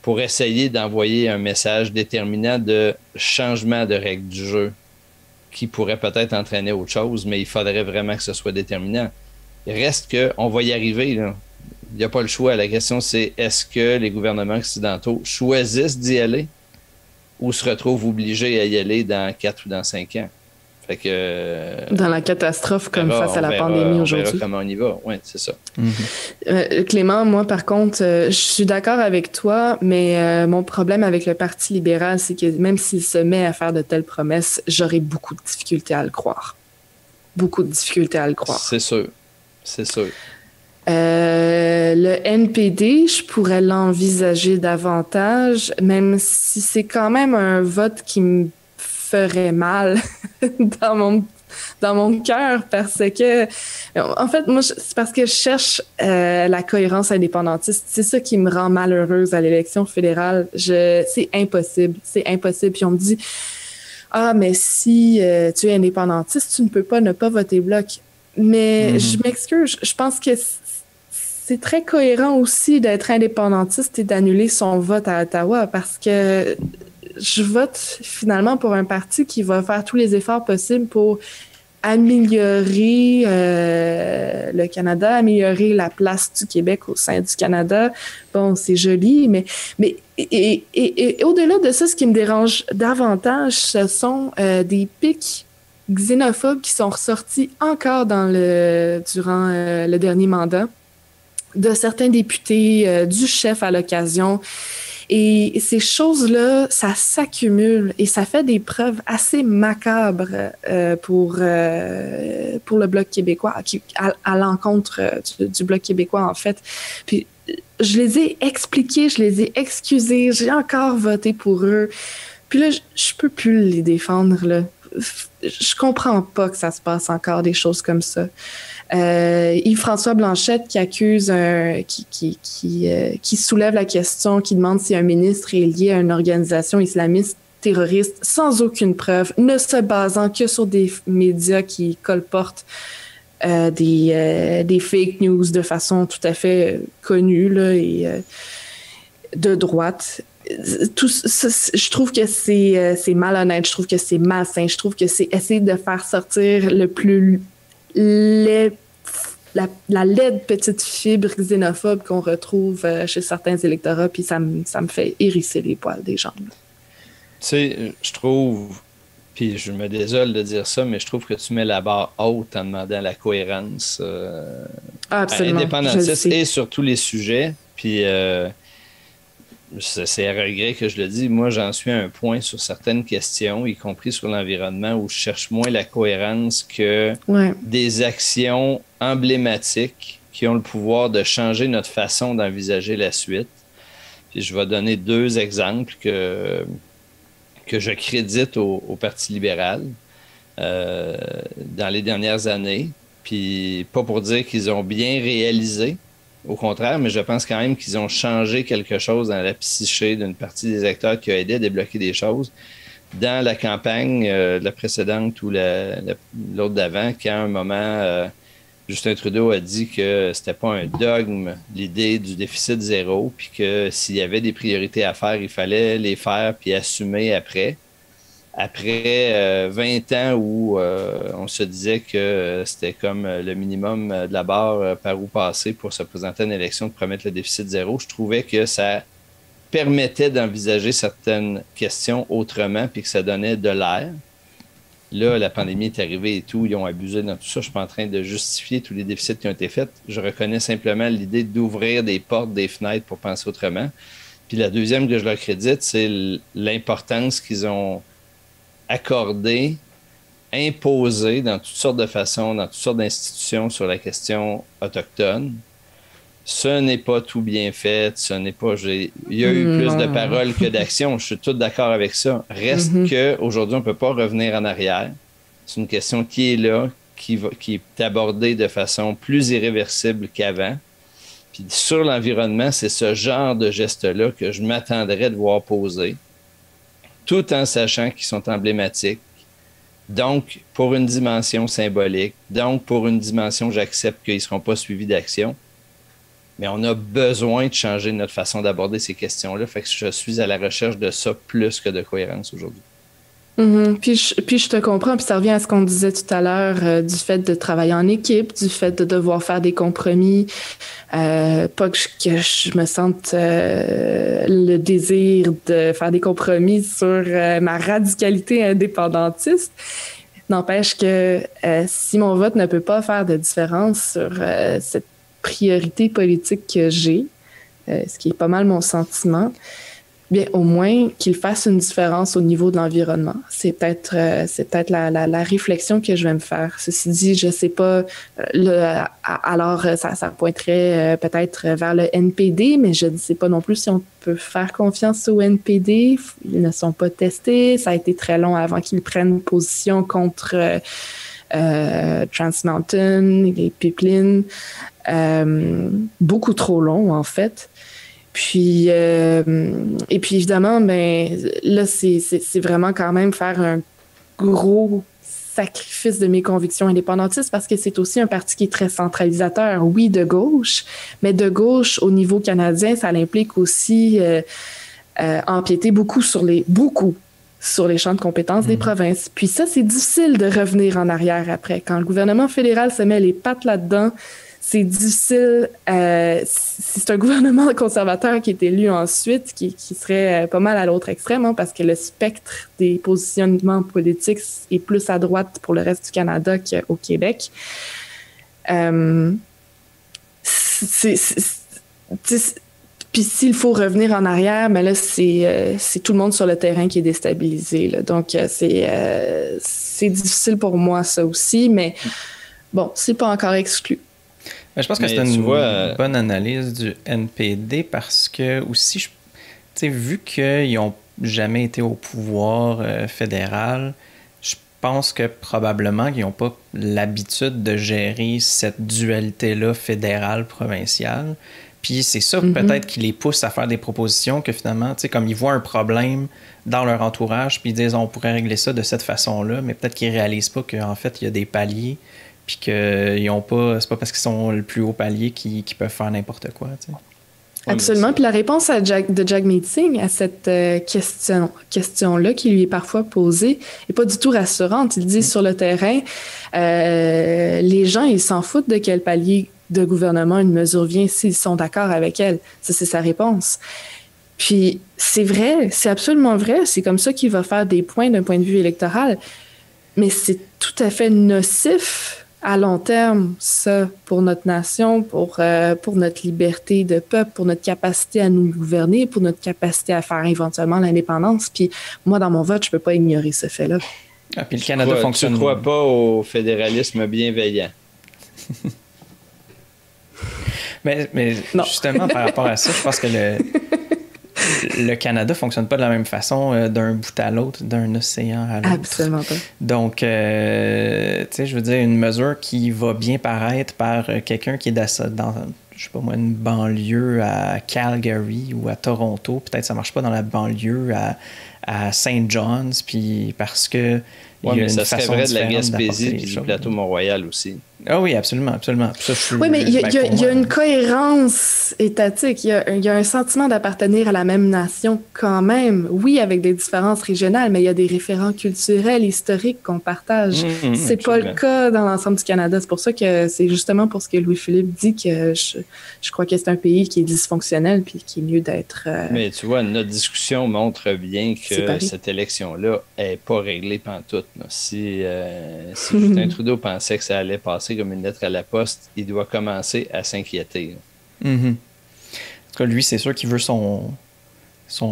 pour essayer d'envoyer un message déterminant de changement de règles du jeu qui pourrait peut-être entraîner autre chose, mais il faudrait vraiment que ce soit déterminant. Il reste qu'on va y arriver, là. Il n'y a pas le choix. La question, c'est est-ce que les gouvernements occidentaux choisissent d'y aller ou se retrouvent obligés à y aller dans 4 ou dans 5 ans? Fait que, dans la catastrophe comme face à la pandémie aujourd'hui. On verra comment on y va. Oui, c'est ça. Clément, moi, par contre, je suis d'accord avec toi, mais mon problème avec le Parti libéral, c'est que même s'il se met à faire de telles promesses, j'aurai beaucoup de difficultés à le croire. Beaucoup de difficultés à le croire. C'est sûr. C'est sûr. Le NPD, je pourrais l'envisager davantage, même si c'est quand même un vote qui me ferait mal dans mon cœur, parce que, en fait, moi, c'est parce que je cherche la cohérence indépendantiste. C'est ça qui me rend malheureuse à l'élection fédérale. C'est impossible. Puis on me dit, mais si tu es indépendantiste, tu ne peux pas ne pas voter Bloc. Mais je m'excuse, je pense que c'est très cohérent aussi d'être indépendantiste et d'annuler son vote à Ottawa, parce que je vote finalement pour un parti qui va faire tous les efforts possibles pour améliorer le Canada, améliorer la place du Québec au sein du Canada. Bon, c'est joli, mais au-delà de ça, ce qui me dérange davantage, ce sont des pics xénophobes qui sont ressortis encore durant le dernier mandat de certains députés, du chef à l'occasion. Et ces choses-là, ça s'accumule et ça fait des preuves assez macabres pour le Bloc québécois, à l'encontre du Bloc québécois, en fait. Puis je les ai expliqués, je les ai excusés, j'ai encore voté pour eux. Puis là, je peux plus les défendre, là. Je comprends pas que ça se passe encore des choses comme ça. Yves-François Blanchette qui accuse qui soulève la question, qui demande si un ministre est lié à une organisation islamiste terroriste sans aucune preuve, ne se basant que sur des médias qui colportent des fake news de façon tout à fait connue là, et de droite. Tout ça, je trouve que c'est malhonnête, je trouve que c'est malsain, je trouve que c'est essayer de faire sortir le plus la laide petite fibre xénophobe qu'on retrouve chez certains électorats, puis ça me fait hérisser les poils des jambes. Tu sais, je trouve, puis je me désole de dire ça, mais je trouve que tu mets la barre haute en demandant la cohérence absolument, indépendantiste et sur tous les sujets. Puis c'est à regret que je le dis, moi j'en suis à un point sur certaines questions, y compris sur l'environnement, où je cherche moins la cohérence que des actions emblématiques qui ont le pouvoir de changer notre façon d'envisager la suite. Puis je vais donner 2 exemples que je crédite au Parti libéral dans les dernières années. Puis pas pour dire qu'ils ont bien réalisé, au contraire, mais je pense quand même qu'ils ont changé quelque chose dans la psyché d'une partie des acteurs qui a aidé à débloquer des choses. Dans la campagne, la précédente ou l'autre d'avant, quand à un moment, Justin Trudeau a dit que c'était pas un dogme, l'idée du déficit zéro, puis que s'il y avait des priorités à faire, il fallait les faire puis assumer après. Après 20 ans où on se disait que c'était comme le minimum de la barre par où passer pour se présenter à une élection de promettre le déficit zéro, je trouvais que ça permettait d'envisager certaines questions autrement puis que ça donnait de l'air. Là, la pandémie est arrivée et tout, ils ont abusé dans tout ça. Je ne suis pas en train de justifier tous les déficits qui ont été faits. Je reconnais simplement l'idée d'ouvrir des portes, des fenêtres pour penser autrement. Puis la deuxième que je leur crédite, c'est l'importance qu'ils ont accordé, imposé dans toutes sortes de façons, dans toutes sortes d'institutions sur la question autochtone. Ce n'est pas tout bien fait, ce n'est pas... Il y a eu plus de paroles que d'actions, je suis tout d'accord avec ça. Reste qu'aujourd'hui, on ne peut pas revenir en arrière. C'est une question qui est là, qui est abordée de façon plus irréversible qu'avant. Puis sur l'environnement, c'est ce genre de geste-là que je m'attendrais de voir poser, tout en sachant qu'ils sont emblématiques. Donc, pour une dimension symbolique, donc pour une dimension, j'accepte qu'ils ne seront pas suivis d'action. Mais on a besoin de changer notre façon d'aborder ces questions-là. Fait que je suis à la recherche de ça plus que de cohérence aujourd'hui. Puis je te comprends, puis ça revient à ce qu'on disait tout à l'heure du fait de travailler en équipe, du fait de devoir faire des compromis, pas que je me sente le désir de faire des compromis sur ma radicalité indépendantiste. N'empêche que si mon vote ne peut pas faire de différence sur cette priorité politique que j'ai, ce qui est pas mal mon sentiment, bien, au moins qu'il fasse une différence au niveau de l'environnement. C'est peut-être la réflexion que je vais me faire. Ceci dit, je sais pas, alors ça pointerait peut-être vers le NPD, mais je ne sais pas non plus si on peut faire confiance au NPD. Ils ne sont pas testés. Ça a été très long avant qu'ils prennent position contre Trans Mountain, les pipelines. Beaucoup trop long, en fait. Puis, et puis évidemment, ben, là, c'est vraiment quand même faire un gros sacrifice de mes convictions indépendantistes parce que c'est aussi un parti qui est très centralisateur, oui, de gauche, mais de gauche au niveau canadien, ça implique aussi empiéter beaucoup sur les champs de compétences des provinces. Puis ça, c'est difficile de revenir en arrière après. Quand le gouvernement fédéral se met les pattes là-dedans, c'est difficile. C'est un gouvernement conservateur qui est élu ensuite, qui serait pas mal à l'autre extrême, hein, parce que le spectre des positionnements politiques est plus à droite pour le reste du Canada qu'au Québec. Puis s'il faut revenir en arrière, mais là, c'est tout le monde sur le terrain qui est déstabilisé, là. Donc, c'est difficile pour moi, ça aussi, mais bon, c'est pas encore exclu. Je pense que c'est une bonne analyse du NPD parce que aussi, vu qu'ils n'ont jamais été au pouvoir fédéral, je pense que probablement qu'ils n'ont pas l'habitude de gérer cette dualité-là fédérale-provinciale. Puis c'est ça peut-être qui les pousse à faire des propositions que finalement, comme ils voient un problème dans leur entourage, puis ils disent on pourrait régler ça de cette façon-là, mais peut-être qu'ils ne réalisent pas qu'en fait, il y a des paliers. Puis qu'ils ont pas, c'est pas parce qu'ils sont le plus haut palier qu'ils peuvent faire n'importe quoi. T'sais. Absolument. Puis la réponse de Jagmeet Singh à cette question-là qui lui est parfois posée n'est pas du tout rassurante. Il dit sur le terrain, les gens, ils s'en foutent de quel palier de gouvernement une mesure vient s'ils sont d'accord avec elle. Ça, c'est sa réponse. Puis c'est vrai, c'est absolument vrai. C'est comme ça qu'il va faire des points d'un point de vue électoral. Mais c'est tout à fait nocif à long terme, ça, pour notre nation, pour notre liberté de peuple, pour notre capacité à nous gouverner, pour notre capacité à faire éventuellement l'indépendance. Puis moi, dans mon vote, je peux pas ignorer ce fait-là. Ah, puis le Canada fonctionne. Tu ne crois pas au fédéralisme bienveillant? mais justement, par rapport à ça, je pense que le Canada ne fonctionne pas de la même façon d'un bout à l'autre, d'un océan à l'autre. Absolument pas. Donc, tu sais, je veux dire, une mesure qui va bien paraître par quelqu'un qui est dans, je sais pas moi, une banlieue à Calgary ou à Toronto, peut-être ça marche pas dans la banlieue à St. John's, puis parce que oui, mais ça serait vrai de la Gaspésie et du plateau Mont-Royal aussi. Ah oui, absolument, absolument. Oui, mais il y a une cohérence étatique. Il y a un sentiment d'appartenir à la même nation quand même. Oui, avec des différences régionales, mais il y a des référents culturels, historiques qu'on partage. C'est pas le cas dans l'ensemble du Canada. C'est pour ça que c'est justement pour ce que Louis-Philippe dit que je crois que c'est un pays qui est dysfonctionnel puis qui est mieux d'être... Mais tu vois, notre discussion montre bien que cette élection-là n'est pas réglée pantoute. Si Justin Trudeau pensait que ça allait passer comme une lettre à la poste, il doit commencer à s'inquiéter. En tout cas, lui, c'est sûr qu'il veut son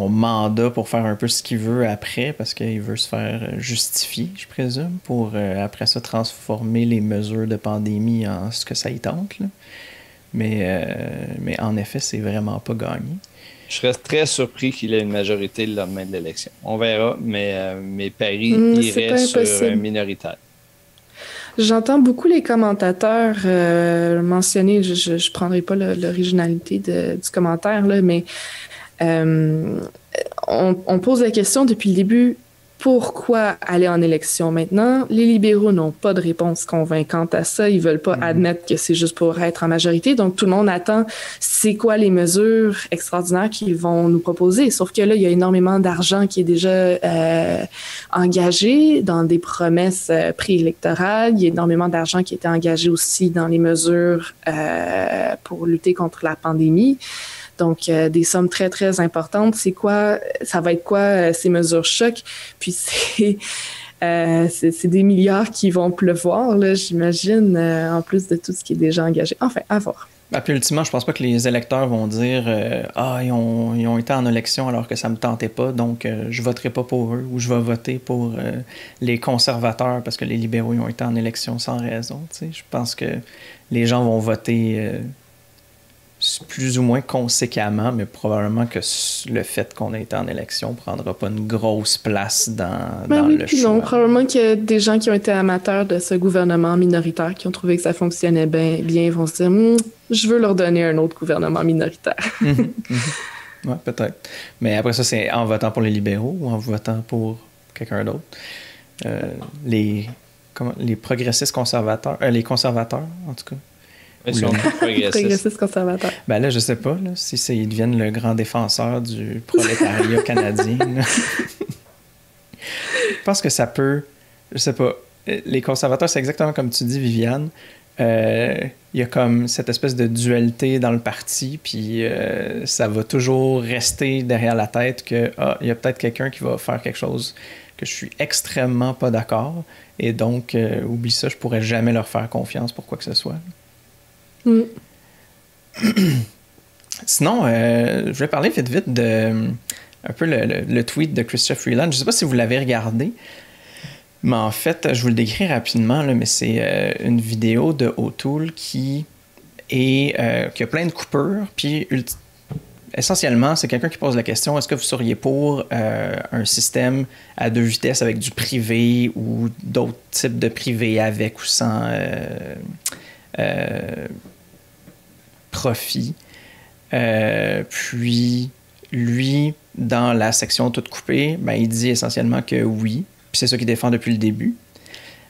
mandat pour faire un peu ce qu'il veut après, parce qu'il veut se faire justifier, je présume, pour après ça transformer les mesures de pandémie en ce que ça y tente. Là. Mais en effet, c'est vraiment pas gagné. Je serais très surpris qu'il ait une majorité le lendemain de l'élection. On verra, mais mes paris iraient sur minoritaire. J'entends beaucoup les commentateurs mentionner, je ne prendrai pas l'originalité du commentaire, là, mais on pose la question depuis le début, pourquoi aller en élection maintenant? Les libéraux n'ont pas de réponse convaincante à ça. Ils veulent pas admettre que c'est juste pour être en majorité. Donc, tout le monde attend c'est quoi les mesures extraordinaires qu'ils vont nous proposer. Sauf que là, il y a énormément d'argent qui est déjà engagé dans des promesses préélectorales. Il y a énormément d'argent qui a été engagé aussi dans les mesures pour lutter contre la pandémie. Donc, des sommes très, très importantes. C'est quoi, ça va être quoi ces mesures choc? Puis, c'est des milliards qui vont pleuvoir, là, j'imagine, en plus de tout ce qui est déjà engagé. Enfin, à voir. Puis, ultimement, je pense pas que les électeurs vont dire ils ont été en élection alors que ça me tentait pas, donc je voterai pas pour eux, ou je vais voter pour les conservateurs parce que les libéraux ont été en élection sans raison. Tu sais. Je pense que les gens vont voter... plus ou moins conséquemment, mais probablement que le fait qu'on ait été en élection ne prendra pas une grosse place dans le choix. Non, probablement qu'il y a des gens qui ont été amateurs de ce gouvernement minoritaire, qui ont trouvé que ça fonctionnait bien vont se dire je veux leur donner un autre gouvernement minoritaire. Ouais, peut-être. Mais après ça, c'est en votant pour les libéraux ou en votant pour quelqu'un d'autre. Les progressistes conservateurs, les conservateurs, en tout cas. Progressistes conservateurs. Ben là, je sais pas là, si ils deviennent le grand défenseur du prolétariat canadien. Je pense que ça peut... Je sais pas. Les conservateurs, c'est exactement comme tu dis, Viviane. Il y a comme cette espèce de dualité dans le parti, puis ça va toujours rester derrière la tête que il y a peut-être quelqu'un qui va faire quelque chose que je suis extrêmement pas d'accord, et donc, oublie ça, je pourrais jamais leur faire confiance pour quoi que ce soit. Sinon, je vais parler vite de un peu le tweet de Chrystia Freeland. Je ne sais pas si vous l'avez regardé, mais en fait, je vous le décris rapidement, là, mais c'est une vidéo de O'Toole qui a plein de coupures, puis essentiellement, c'est quelqu'un qui pose la question, est-ce que vous seriez pour un système à 2 vitesses avec du privé ou d'autres types de privé avec ou sans profit. Puis lui, dans la section toute coupée, ben, il dit essentiellement que oui. Puis c'est ça qu'il défend depuis le début.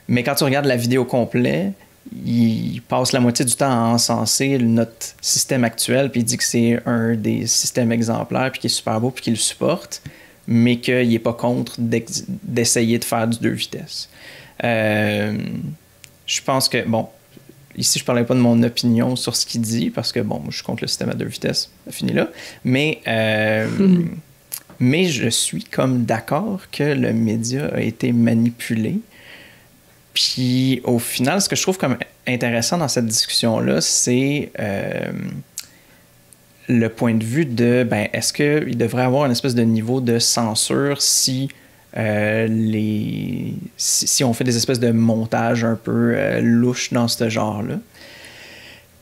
Mais quand tu regardes la vidéo complète, il passe la moitié du temps à encenser notre système actuel, puis il dit que c'est un des systèmes exemplaires, puis qu'il est super beau, puis qu'il le supporte, mais qu'il n'est pas contre d'essayer de faire du 2 vitesses. Je pense que, bon, ici, je ne parlais pas de mon opinion sur ce qu'il dit, parce que, bon, je suis contre le système à 2 vitesses, ça finit là. Mais je suis comme d'accord que le média a été manipulé Puis au final, ce que je trouve comme intéressant dans cette discussion-là, c'est le point de vue de est-ce qu'il devrait avoir une espèce de niveau de censure si si on fait des espèces de montages un peu louches dans ce genre-là.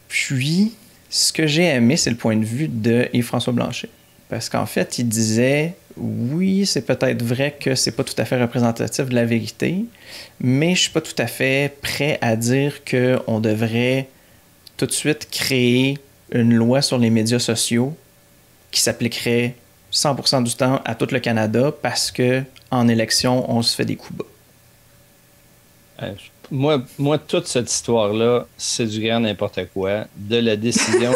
Puis, ce que j'ai aimé, c'est le point de vue de Yves-François Blanchet. Parce qu'en fait, il disait, oui, c'est peut-être vrai que c'est pas tout à fait représentatif de la vérité, mais je suis pas tout à fait prêt à dire qu'on devrait tout de suite créer une loi sur les médias sociaux qui s'appliquerait 100% du temps à tout le Canada parce que en élection, on se fait des coups bas. Moi, toute cette histoire-là, c'est du grand n'importe quoi. De la décision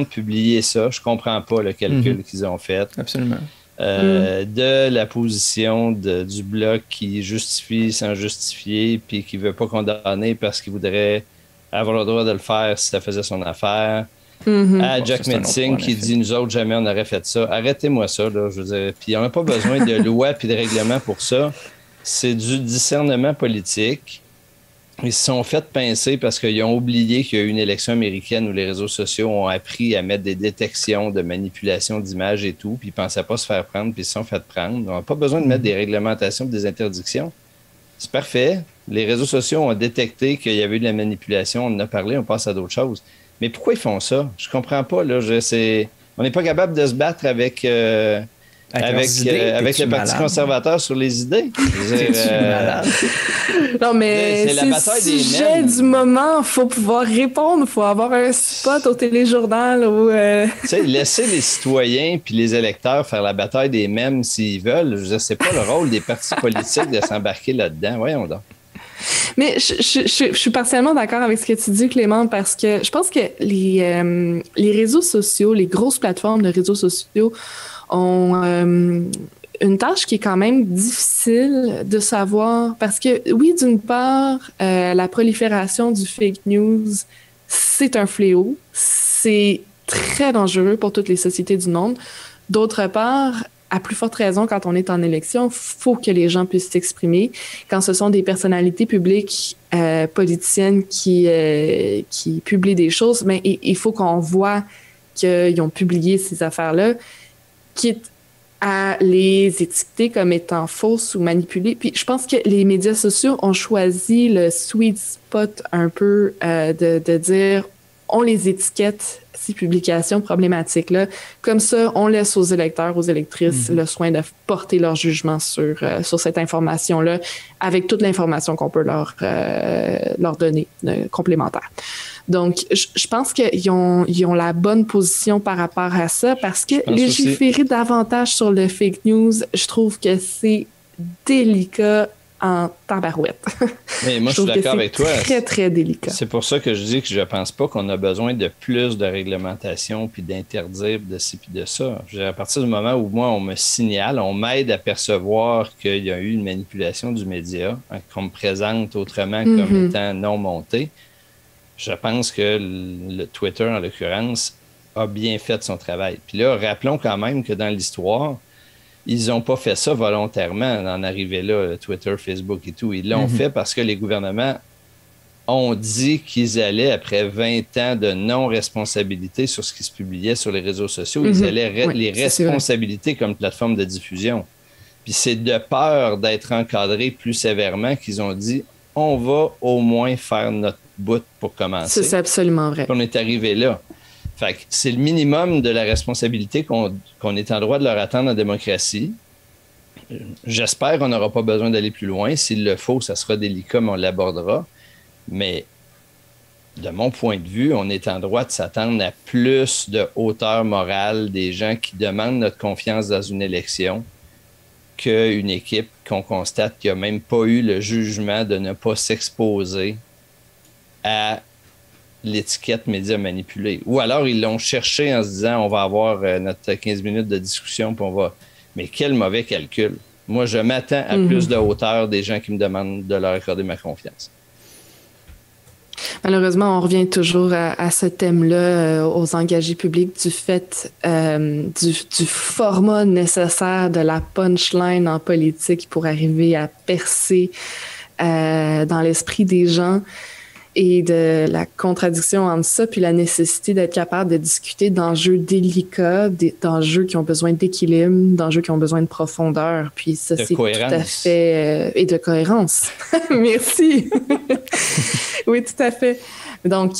de publier ça, je comprends pas le calcul qu'ils ont fait. Absolument. De la position du Bloc qui justifie sans justifier puis qui veut pas condamner parce qu'il voudrait avoir le droit de le faire si ça faisait son affaire. À Jack Metzing qui dit nous autres jamais on aurait fait ça. Arrêtez-moi ça là, je veux dire. Puis on n'a pas besoin de loi puis de règlement pour ça. C'est du discernement politique. Ils se sont fait pincer parce qu'ils ont oublié qu'il y a eu une élection américaine où les réseaux sociaux ont appris à mettre des détections de manipulation d'images et tout, puis ils ne pensaient pas se faire prendre, puis ils se sont fait prendre. On n'a pas besoin de mettre des réglementations, des interdictions. C'est parfait. Les réseaux sociaux ont détecté qu'il y avait eu de la manipulation, on en a parlé, on passe à d'autres choses. Mais pourquoi ils font ça? Je comprends pas. Là. On n'est pas capable de se battre avec le Parti conservateur sur les idées. Non, mais c'est le sujet du moment. Il faut pouvoir répondre. Il faut avoir un spot au téléjournal. Laisser les citoyens puis les électeurs faire la bataille des mèmes s'ils veulent. Je veux dire, c'est pas le rôle des partis politiques de s'embarquer là-dedans. Voyons donc. Mais je suis partiellement d'accord avec ce que tu dis, Clément, parce que je pense que les réseaux sociaux, les grosses plateformes de réseaux sociaux ont une tâche qui est quand même difficile de savoir parce que, oui, d'une part, la prolifération du fake news, c'est un fléau. C'est très dangereux pour toutes les sociétés du monde. D'autre part, à plus forte raison, quand on est en élection, faut que les gens puissent s'exprimer. Quand ce sont des personnalités publiques, politiciennes qui publient des choses, mais il faut qu'on voit qu'ils ont publié ces affaires-là, quitte à les étiqueter comme étant fausses ou manipulées. Puis je pense que les médias sociaux ont choisi le sweet spot un peu de dire on les étiquette ces publications problématiques-là. Comme ça, on laisse aux électeurs, aux électrices le soin de porter leur jugement sur cette information-là avec toute l'information qu'on peut leur donner complémentaire. Donc, je pense qu'ils ont la bonne position par rapport à ça parce que légiférer davantage sur le fake news, je trouve que c'est délicat en tabarouette. Mais moi, je suis d'accord avec toi. C'est très, très délicat. C'est pour ça que je dis que je pense pas qu'on a besoin de plus de réglementation puis d'interdire de ci puis de ça. À partir du moment où moi, on me signale, on m'aide à percevoir qu'il y a eu une manipulation du média, qu'on me présente autrement comme étant non monté, je pense que le Twitter, en l'occurrence, a bien fait son travail. Puis là, rappelons quand même que dans l'histoire, ils n'ont pas fait ça volontairement d'en arriver là, Twitter, Facebook et tout. Ils l'ont fait parce que les gouvernements ont dit qu'ils allaient, après 20 ans de non-responsabilité sur ce qui se publiait sur les réseaux sociaux, ils allaient les responsabiliser comme plateforme de diffusion. Puis c'est de peur d'être encadrés plus sévèrement qu'ils ont dit on va au moins faire notre bout pour commencer. C'est absolument vrai. Puis on est arrivé là. Fait que c'est le minimum de la responsabilité qu'on est en droit de leur attendre en démocratie. J'espère qu'on n'aura pas besoin d'aller plus loin. S'il le faut, ça sera délicat, mais on l'abordera. Mais de mon point de vue, on est en droit de s'attendre à plus de hauteur morale des gens qui demandent notre confiance dans une élection qu'une équipe qu'on constate qui n'a même pas eu le jugement de ne pas s'exposer à l'étiquette média manipulée. Ou alors, ils l'ont cherché en se disant on va avoir notre 15 minutes de discussion, puis on va... Mais quel mauvais calcul. Moi, je m'attends à plus de hauteur des gens qui me demandent de leur accorder ma confiance. Malheureusement, on revient toujours à ce thème-là, aux engagés publics, du fait du format nécessaire de la punchline en politique pour arriver à percer dans l'esprit des gens et de la contradiction entre ça, puis la nécessité d'être capable de discuter d'enjeux délicats, d'enjeux qui ont besoin d'équilibre, d'enjeux qui ont besoin de profondeur. Puis ça, c'est tout à fait... et de cohérence. Merci. Oui, tout à fait. Donc,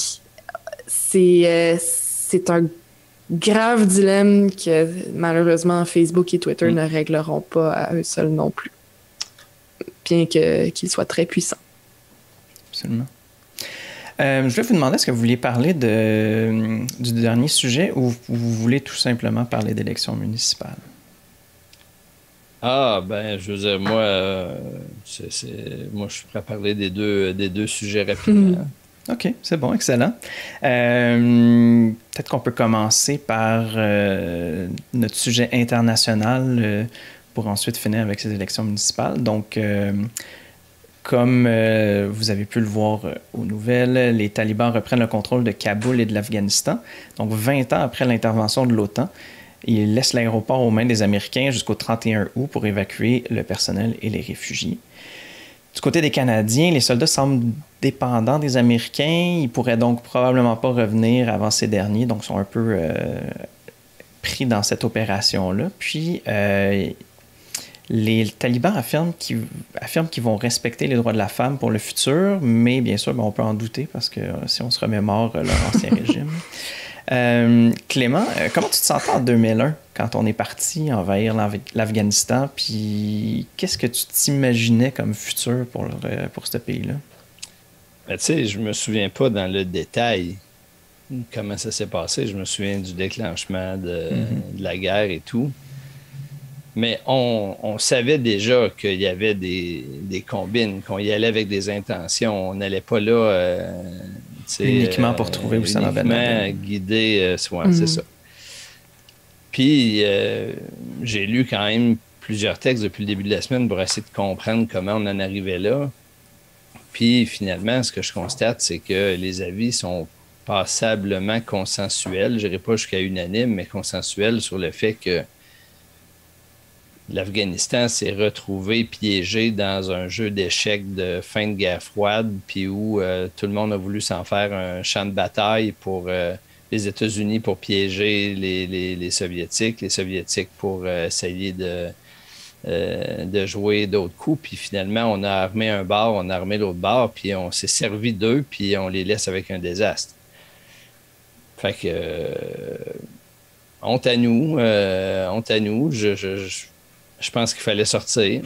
c'est un grave dilemme que, malheureusement, Facebook et Twitter ne régleront pas à eux seuls non plus, bien qu'ils soient très puissants. Absolument. Je voulais vous demander, est-ce que vous vouliez parler du dernier sujet ou vous voulez tout simplement parler d'élections municipales? Ah, ben, je veux dire, moi, moi je suis prêt à parler des deux sujets rapidement. OK, c'est bon, excellent. Peut-être qu'on peut commencer par notre sujet international pour ensuite finir avec ces élections municipales. Donc, comme vous avez pu le voir aux nouvelles, les talibans reprennent le contrôle de Kaboul et de l'Afghanistan. Donc, 20 ans après l'intervention de l'OTAN, ils laissent l'aéroport aux mains des Américains jusqu'au 31 août pour évacuer le personnel et les réfugiés. Du côté des Canadiens, les soldats semblent dépendants des Américains. Ils pourraient donc probablement pas revenir avant ces derniers, donc sont un peu pris dans cette opération-là. Puis, les talibans affirment qu'ils vont respecter les droits de la femme pour le futur, mais bien sûr, on peut en douter parce que si on se remémore leur ancien régime. Clément, comment tu te sentais en 2001 quand on est parti envahir l'Afghanistan? Puis qu'est-ce que tu t'imaginais comme futur pour ce pays-là? Ben, tu sais, je me souviens pas dans le détail comment ça s'est passé. Je me souviens du déclenchement de la guerre et tout. Mais on savait déjà qu'il y avait des combines, qu'on y allait avec des intentions. On n'allait pas là... uniquement pour trouver Oussama Ben Laden. Guidé, c'est ça. Puis, j'ai lu quand même plusieurs textes depuis le début de la semaine pour essayer de comprendre comment on en arrivait là. Puis, finalement, ce que je constate, c'est que les avis sont passablement consensuels. Je n'irai pas jusqu'à unanime, mais consensuels sur le fait que l'Afghanistan s'est retrouvé piégé dans un jeu d'échecs de fin de guerre froide, puis où tout le monde a voulu s'en faire un champ de bataille pour les États-Unis pour piéger les Soviétiques pour essayer de jouer d'autres coups. Puis finalement, on a armé un bord, on a armé l'autre bord, puis on s'est servi d'eux, puis on les laisse avec un désastre. Fait que honte à nous, je pense qu'il fallait sortir.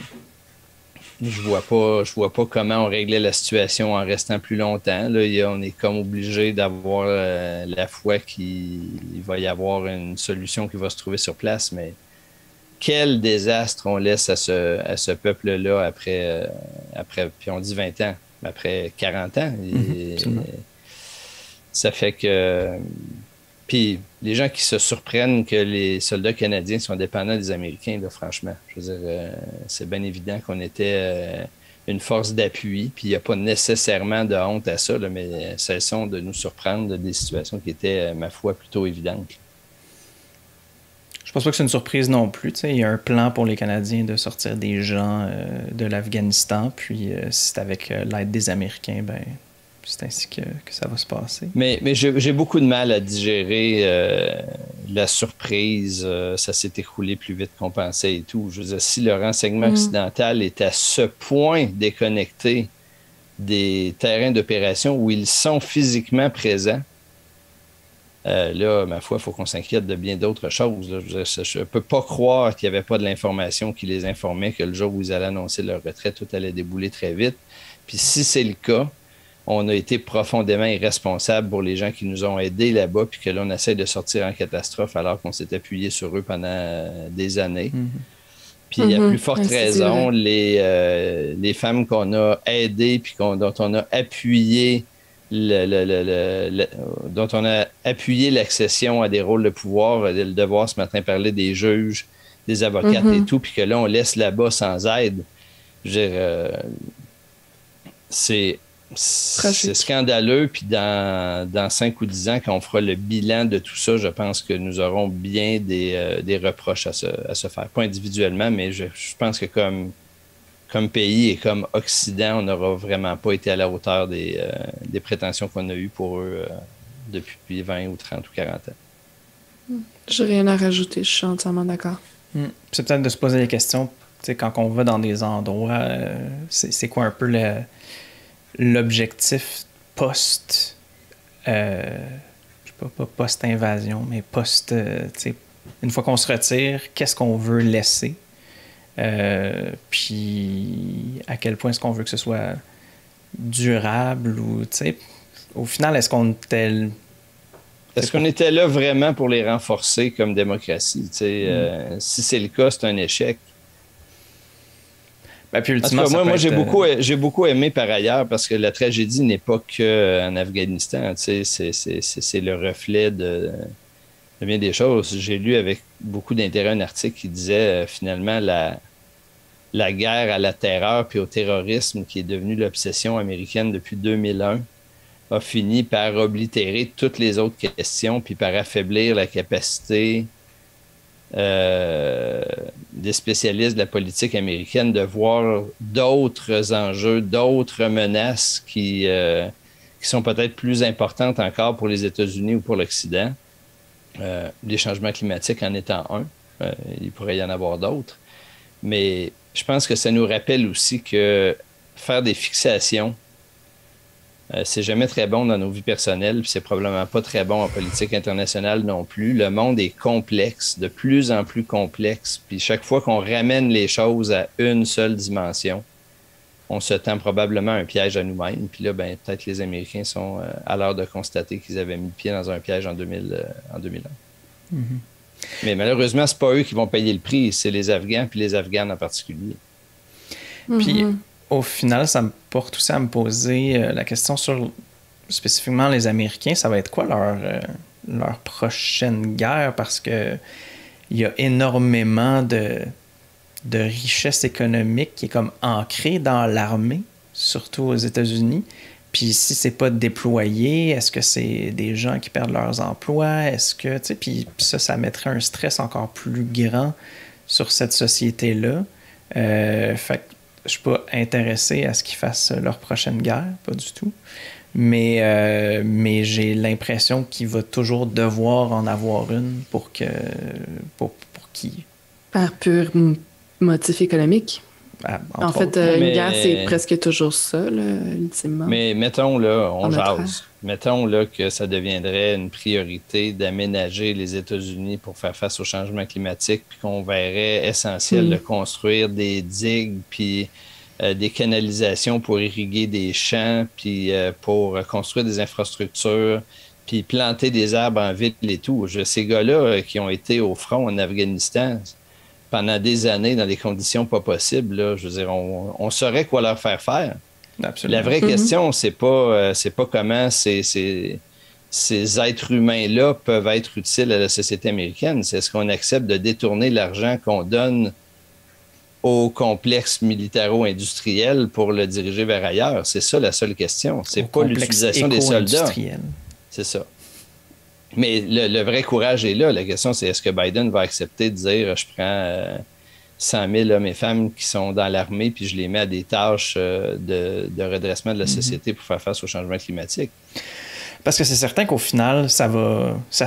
Je vois pas comment on réglait la situation en restant plus longtemps. Là, on est comme obligé d'avoir la foi qu'il va y avoir une solution qui va se trouver sur place, mais quel désastre on laisse à ce peuple-là après, puis on dit 20 ans, après 40 ans. Ça fait que... Puis les gens qui se surprennent que les soldats canadiens sont dépendants des Américains, là, franchement, je veux dire, c'est bien évident qu'on était une force d'appui, puis il n'y a pas nécessairement de honte à ça, là, mais cessons de nous surprendre de des situations qui étaient, ma foi, plutôt évidentes. Je pense pas que c'est une surprise non plus. Tu sais, il y a un plan pour les Canadiens de sortir des gens de l'Afghanistan, puis c'est avec l'aide des Américains, ben c'est ainsi que ça va se passer. Mais j'ai beaucoup de mal à digérer la surprise. Ça s'est écroulé plus vite qu'on pensait et tout. Je veux dire, si le renseignement occidental est à ce point déconnecté des terrains d'opération où ils sont physiquement présents, là, ma foi, il faut qu'on s'inquiète de bien d'autres choses. Là. Je ne peux pas croire qu'il n'y avait pas de l'information qui les informait que le jour où ils allaient annoncer leur retraite, tout allait débouler très vite. Puis si c'est le cas, on a été profondément irresponsables pour les gens qui nous ont aidés là-bas, puis que là, on essaie de sortir en catastrophe alors qu'on s'est appuyé sur eux pendant des années. Puis, à plus forte raison, les femmes qu'on a aidées, puis dont on a appuyé dont on a appuyé l'accession à des rôles de pouvoir, le devoir ce matin parler des juges, des avocates et tout, puis que là, on laisse là-bas sans aide. Je veux dire, c'est scandaleux, puis dans 5 ou 10 ans, quand on fera le bilan de tout ça, je pense que nous aurons bien des reproches à se faire. Pas individuellement, mais je pense que comme comme pays et comme Occident, on n'aura vraiment pas été à la hauteur des prétentions qu'on a eues pour eux depuis 20 ou 30 ou 40 ans. J'ai rien à rajouter, je suis entièrement d'accord. C'est peut-être de se poser des questions, quand on va dans des endroits, c'est quoi un peu l'objectif post, je sais pas post-invasion, mais post, une fois qu'on se retire, qu'est-ce qu'on veut laisser? Puis à quel point est-ce qu'on veut que ce soit durable ou, au final, est-ce qu'on était... Est-ce qu'on était là vraiment pour les renforcer comme démocratie? Si c'est le cas, c'est un échec. Puis, ultimement, moi j'ai beaucoup aimé par ailleurs parce que la tragédie n'est pas qu'en Afghanistan. C'est le reflet de bien des choses. J'ai lu avec beaucoup d'intérêt un article qui disait finalement la guerre à la terreur puis au terrorisme qui est devenue l'obsession américaine depuis 2001 a fini par oblitérer toutes les autres questions puis par affaiblir la capacité des spécialistes de la politique américaine de voir d'autres enjeux, d'autres menaces qui sont peut-être plus importantes encore pour les États-Unis ou pour l'Occident. Les changements climatiques en étant un. Il pourrait y en avoir d'autres. Mais je pense que ça nous rappelle aussi que faire des fixations, c'est jamais très bon dans nos vies personnelles, puis c'est probablement pas très bon en politique internationale non plus. Le monde est complexe, de plus en plus complexe, puis chaque fois qu'on ramène les choses à une seule dimension, on se tend probablement un piège à nous-mêmes. Puis là, peut-être les Américains sont à l'heure de constater qu'ils avaient mis le pied dans un piège en 2001. Mm-hmm. Mais malheureusement, c'est pas eux qui vont payer le prix, c'est les Afghans, puis les Afghanes en particulier. Puis au final, ça me porte aussi à me poser la question sur spécifiquement les Américains. Ça va être quoi leur prochaine guerre? Parce que il y a énormément de richesse économique qui est comme ancrée dans l'armée, surtout aux États-Unis. Puis si c'est pas déployé, est-ce que c'est des gens qui perdent leurs emplois? Est-ce que, puis ça mettrait un stress encore plus grand sur cette société-là. Fait que je suis pas intéressé à ce qu'ils fassent leur prochaine guerre, pas du tout. Mais j'ai l'impression qu'il va toujours devoir en avoir une pour qui? Par pur motif économique. En fait, une guerre, c'est presque toujours ça, là, ultimement. Mais mettons, là, on jase. Mettons là, que ça deviendrait une priorité d'aménager les États-Unis pour faire face au changement climatique, puis qu'on verrait essentiel de construire des digues, puis des canalisations pour irriguer des champs, puis pour construire des infrastructures, puis planter des arbres en ville et tout. Ces gars-là qui ont été au front en Afghanistan pendant des années dans des conditions pas possibles, là, je veux dire, on saurait quoi leur faire faire. Absolument. La vraie question, c'est pas comment ces êtres humains-là peuvent être utiles à la société américaine. C'est est-ce qu'on accepte de détourner l'argent qu'on donne au complexe militaro-industriel pour le diriger vers ailleurs? C'est ça la seule question. C'est pas l'utilisation des soldats. C'est ça. Mais le vrai courage est là. La question, c'est est-ce que Biden va accepter de dire je prends 100 000 hommes et femmes qui sont dans l'armée puis je les mets à des tâches de redressement de la société pour faire face au changement climatique? Parce que c'est certain qu'au final, ça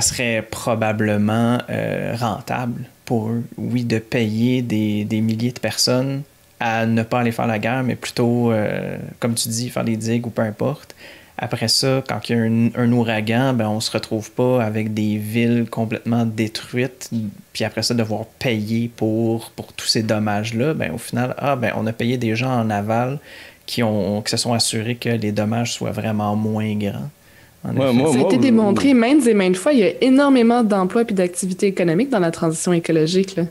serait probablement rentable pour eux, oui, de payer des milliers de personnes à ne pas aller faire la guerre, mais plutôt, comme tu dis, faire des digues ou peu importe. Après ça, quand il y a un ouragan, on se retrouve pas avec des villes complètement détruites, puis après ça, devoir payer pour tous ces dommages-là. Au final, on a payé des gens en aval qui se sont assurés que les dommages soient vraiment moins grands. Ça a été démontré maintes et maintes fois. Il y a énormément d'emplois et d'activités économiques dans la transition écologique. Là.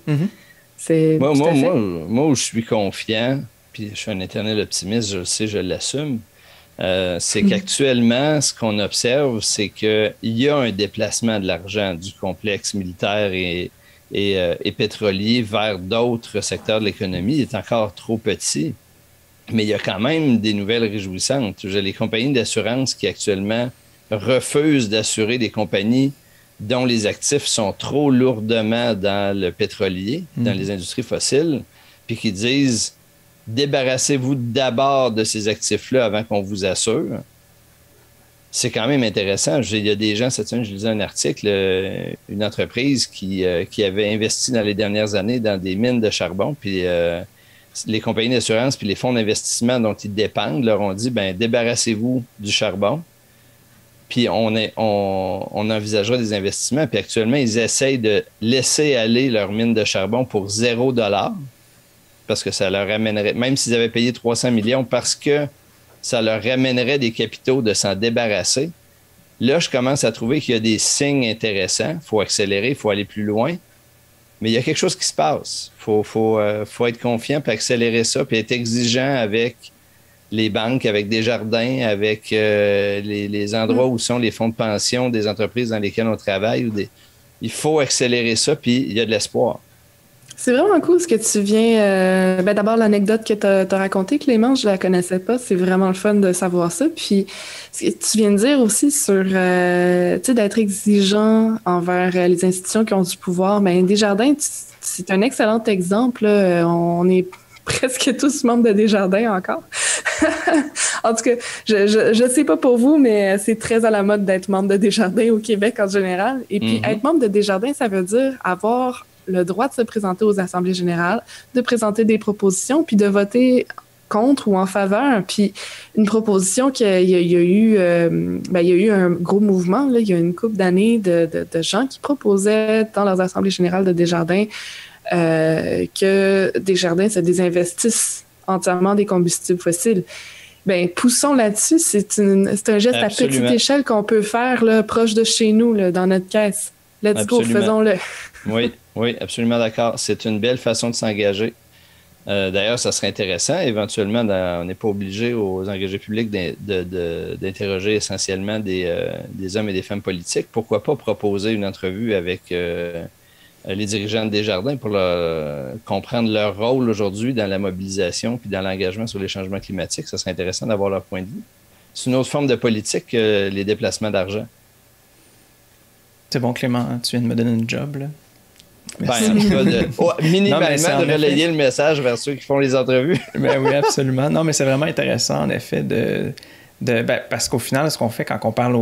C'est moi, où je suis confiant, puis je suis un éternel optimiste, je le sais, je l'assume, c'est qu'actuellement, ce qu'on observe, c'est qu'il y a un déplacement de l'argent du complexe militaire et pétrolier vers d'autres secteurs de l'économie. Il est encore trop petit, mais il y a quand même des nouvelles réjouissantes. J'ai les compagnies d'assurance qui actuellement refusent d'assurer des compagnies dont les actifs sont trop lourdement dans le pétrolier, dans les industries fossiles, puis qui disent débarrassez-vous d'abord de ces actifs-là avant qu'on vous assure. C'est quand même intéressant. Il y a des gens, cette semaine, je lisais un article, une entreprise qui avait investi dans les dernières années dans des mines de charbon, puis les compagnies d'assurance puis les fonds d'investissement dont ils dépendent leur ont dit, débarrassez-vous du charbon, puis on envisagera des investissements. Puis actuellement, ils essayent de laisser aller leur mine de charbon pour $0, parce que ça leur amènerait, même s'ils avaient payé 300 millions, parce que ça leur ramènerait des capitaux de s'en débarrasser. Là, je commence à trouver qu'il y a des signes intéressants. Il faut accélérer, il faut aller plus loin. Mais il y a quelque chose qui se passe. Il faut être confiant, puis accélérer ça, puis être exigeant avec les banques, avec Desjardins, avec les endroits où sont les fonds de pension des entreprises dans lesquelles on travaille. Il faut accélérer ça, puis il y a de l'espoir. C'est vraiment cool ce que tu viens... d'abord, l'anecdote que tu as racontée, Clément, je la connaissais pas. C'est vraiment le fun de savoir ça. Puis, ce que tu viens de dire aussi sur, d'être exigeant envers les institutions qui ont du pouvoir. Desjardins, c'est un excellent exemple. Là. On est presque tous membres de Desjardins encore. En tout cas, je sais pas pour vous, mais c'est très à la mode d'être membre de Desjardins au Québec en général. Et puis, être membre de Desjardins, ça veut dire avoir le droit de se présenter aux assemblées générales, de présenter des propositions, puis de voter contre ou en faveur. Puis une proposition qu'il y a eu un gros mouvement, là, il y a une couple d'années de gens qui proposaient dans leurs assemblées générales de Desjardins que Desjardins se désinvestissent entièrement des combustibles fossiles. Poussons là-dessus. C'est un geste à petite échelle qu'on peut faire là, proche de chez nous, là, dans notre caisse. Let's go, faisons-le. Oui, absolument d'accord. C'est une belle façon de s'engager. D'ailleurs, ça serait intéressant. Éventuellement, on n'est pas obligé aux engagés publics d'interroger essentiellement des hommes et des femmes politiques. Pourquoi pas proposer une entrevue avec les dirigeants de Desjardins pour comprendre leur rôle aujourd'hui dans la mobilisation puis dans l'engagement sur les changements climatiques. Ça serait intéressant d'avoir leur point de vue. C'est une autre forme de politique que les déplacements d'argent. C'est bon, Clément, tu viens de me donner un job, là. En tout cas, minimalement, de relayer le message vers ceux qui font les entrevues. Oui, absolument. Non, mais c'est vraiment intéressant, en effet, parce qu'au final, ce qu'on fait quand on parle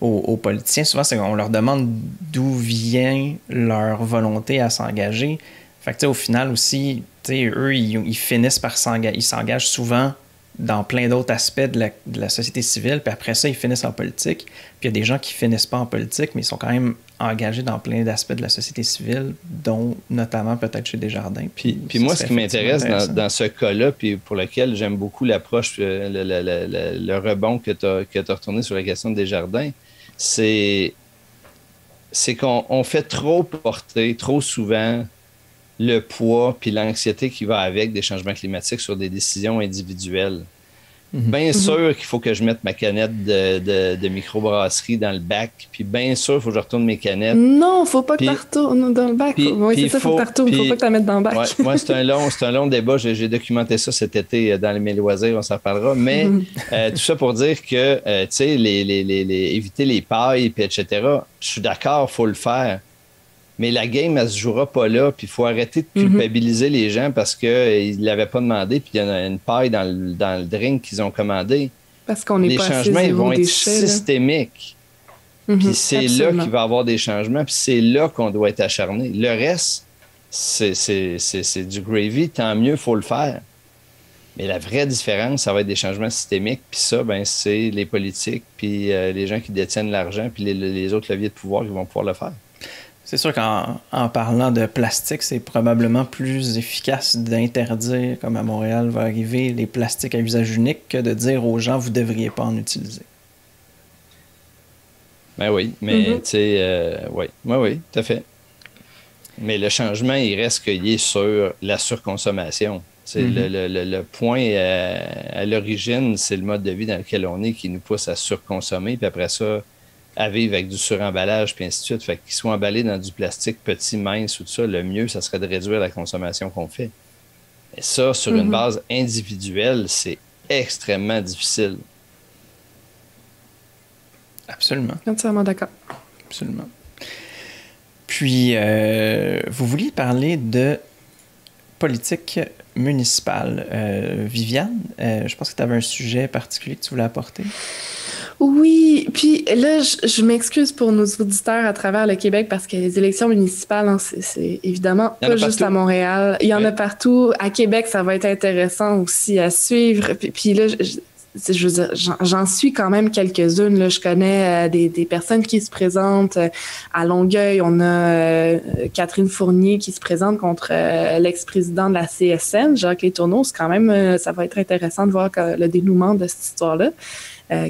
aux politiciens, souvent, c'est qu'on leur demande d'où vient leur volonté à s'engager. Fait que, au final aussi, eux, ils finissent par s'engager. Ils s'engagent souvent dans plein d'autres aspects de la société civile, puis après ça, ils finissent en politique. Puis il y a des gens qui finissent pas en politique, mais ils sont quand même engagés dans plein d'aspects de la société civile, dont notamment peut-être chez Desjardins. Puis moi, ce qui m'intéresse dans ce cas-là, puis pour lequel j'aime beaucoup l'approche, le rebond que tu as retourné sur la question de Desjardins, c'est qu'on fait trop porter, trop souvent, le poids puis l'anxiété qui va avec des changements climatiques sur des décisions individuelles. Bien sûr qu'il faut que je mette ma canette de microbrasserie dans le bac, puis bien sûr, il faut que je retourne mes canettes. Non, faut pas que tu retournes dans le bac. Oui, c'est ça, faut que tu retournes. Faut pas que tu la mettes dans le bac. Moi, c'est un long débat. J'ai documenté ça cet été dans mes loisirs, on s'en reparlera. Mais tout ça pour dire que, tu sais, éviter les pailles, puis etc., je suis d'accord, il faut le faire. Mais la game, elle se jouera pas là. Puis il faut arrêter de culpabiliser les gens parce qu'ils ne l'avaient pas demandé. Puis il y en a une paille dans le drink qu'ils ont commandé. Parce qu'on n'est pas Les changements, ils vont être systémiques. Puis c'est là qu'il va y avoir des changements. Puis c'est là qu'on doit être acharné. Le reste, c'est du gravy. Tant mieux, il faut le faire. Mais la vraie différence, ça va être des changements systémiques. Puis ça, c'est les politiques, puis les gens qui détiennent l'argent, puis les autres leviers de pouvoir qui vont pouvoir le faire. C'est sûr qu'en parlant de plastique, c'est probablement plus efficace d'interdire, comme à Montréal va arriver, les plastiques à usage unique que de dire aux gens, vous ne devriez pas en utiliser. Oui, mais tu sais, oui, tout à fait. Mais le changement, il reste qu'il est sur la surconsommation. Le point à l'origine, c'est le mode de vie dans lequel on est qui nous pousse à surconsommer, puis après ça, à vivre avec du suremballage, puis ainsi de suite. Fait qu'ils soient emballés dans du plastique petit, mince ou tout ça, le mieux, ça serait de réduire la consommation qu'on fait. Et ça, sur une base individuelle, c'est extrêmement difficile. Absolument. Entièrement d'accord. Absolument. Puis, vous vouliez parler de politique municipale. Viviane, je pense que tu avais un sujet particulier que tu voulais apporter. Oui, puis là, je m'excuse pour nos auditeurs à travers le Québec parce que les élections municipales, hein, c'est évidemment pas juste à Montréal. Il y en a partout. À Québec, ça va être intéressant aussi à suivre. Puis là, je veux dire, j'en suis quand même quelques-unes. Là. Je connais des personnes qui se présentent à Longueuil. On a Catherine Fournier qui se présente contre l'ex-président de la CSN, Jacques Letourneau. C'est quand même, ça va être intéressant de voir le dénouement de cette histoire-là.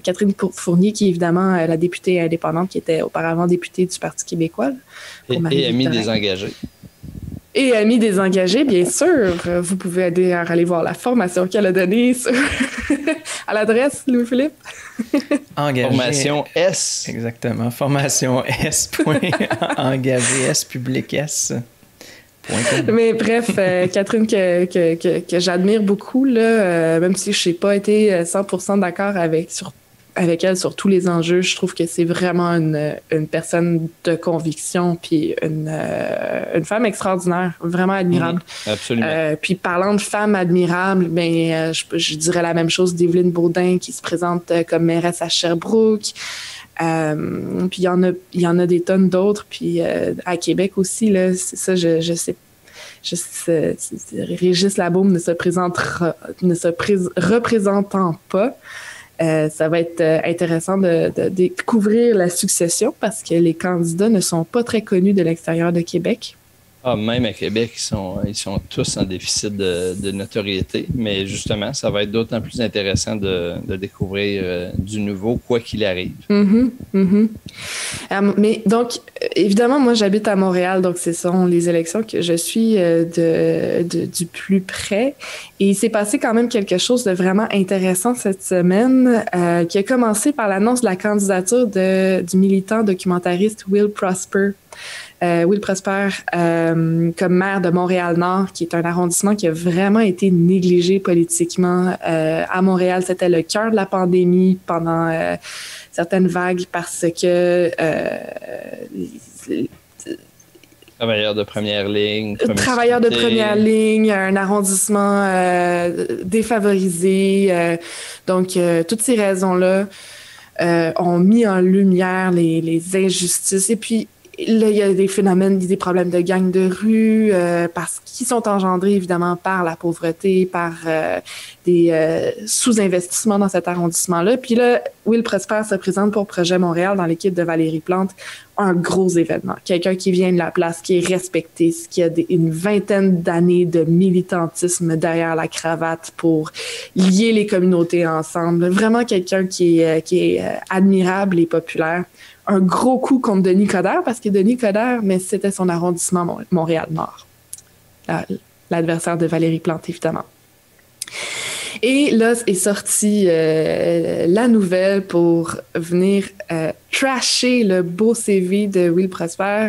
Catherine Fournier, qui est évidemment la députée indépendante, qui était auparavant députée du Parti québécois. Et amie des engagés. Et amie des engagés, bien sûr. Vous pouvez aller voir la formation qu'elle a donnée à l'adresse, Louis-Philippe. Engagé. Formation S. Exactement. Formation S. Engagé S. Public S. Mais bref, Catherine, que j'admire beaucoup, là, même si je n'ai pas été 100% d'accord avec elle sur tous les enjeux, je trouve que c'est vraiment une personne de conviction, puis une femme extraordinaire, vraiment admirable. Absolument. Puis parlant de femmes admirables, ben, je dirais la même chose d'Éveline Baudin, qui se présente comme mairesse à Sherbrooke. Puis il y en a des tonnes d'autres. Puis à Québec aussi, là, c'est ça, je sais. Régis Labaume ne se représentant pas. Ça va être intéressant de découvrir la succession parce que les candidats ne sont pas très connus de l'extérieur de Québec. Ah, même à Québec, ils sont tous en déficit de notoriété, mais justement, ça va être d'autant plus intéressant de découvrir du nouveau, quoi qu'il arrive. Mais donc, évidemment, moi, j'habite à Montréal, donc ce sont les élections que je suis du plus près. Et il s'est passé quand même quelque chose de vraiment intéressant cette semaine, qui a commencé par l'annonce de la candidature du militant documentariste Will Prosper. Will Prosper comme maire de Montréal-Nord, qui est un arrondissement qui a vraiment été négligé politiquement à Montréal. C'était le cœur de la pandémie pendant certaines vagues parce que Travailleurs de première ligne. Travailleurs de première ligne, un arrondissement défavorisé. Donc, toutes ces raisons-là ont mis en lumière les injustices. Et puis, là, il y a des phénomènes, des problèmes de gangs de rue, parce qu'ils sont engendrés évidemment par la pauvreté, par des sous-investissements dans cet arrondissement-là. Puis là, Will Prosper se présente pour Projet Montréal dans l'équipe de Valérie Plante. Un gros événement. Quelqu'un qui vient de la place, qui est respecté, qui a une vingtaine d'années de militantisme derrière la cravate pour lier les communautés ensemble. Vraiment quelqu'un qui est admirable et populaire. Un gros coup contre Denis Coderre, parce que Denis Coderre, mais c'était son arrondissement Montréal-Nord. L'adversaire de Valérie Plante, évidemment. Et là est sortie la nouvelle pour venir trasher le beau CV de Will Prosper,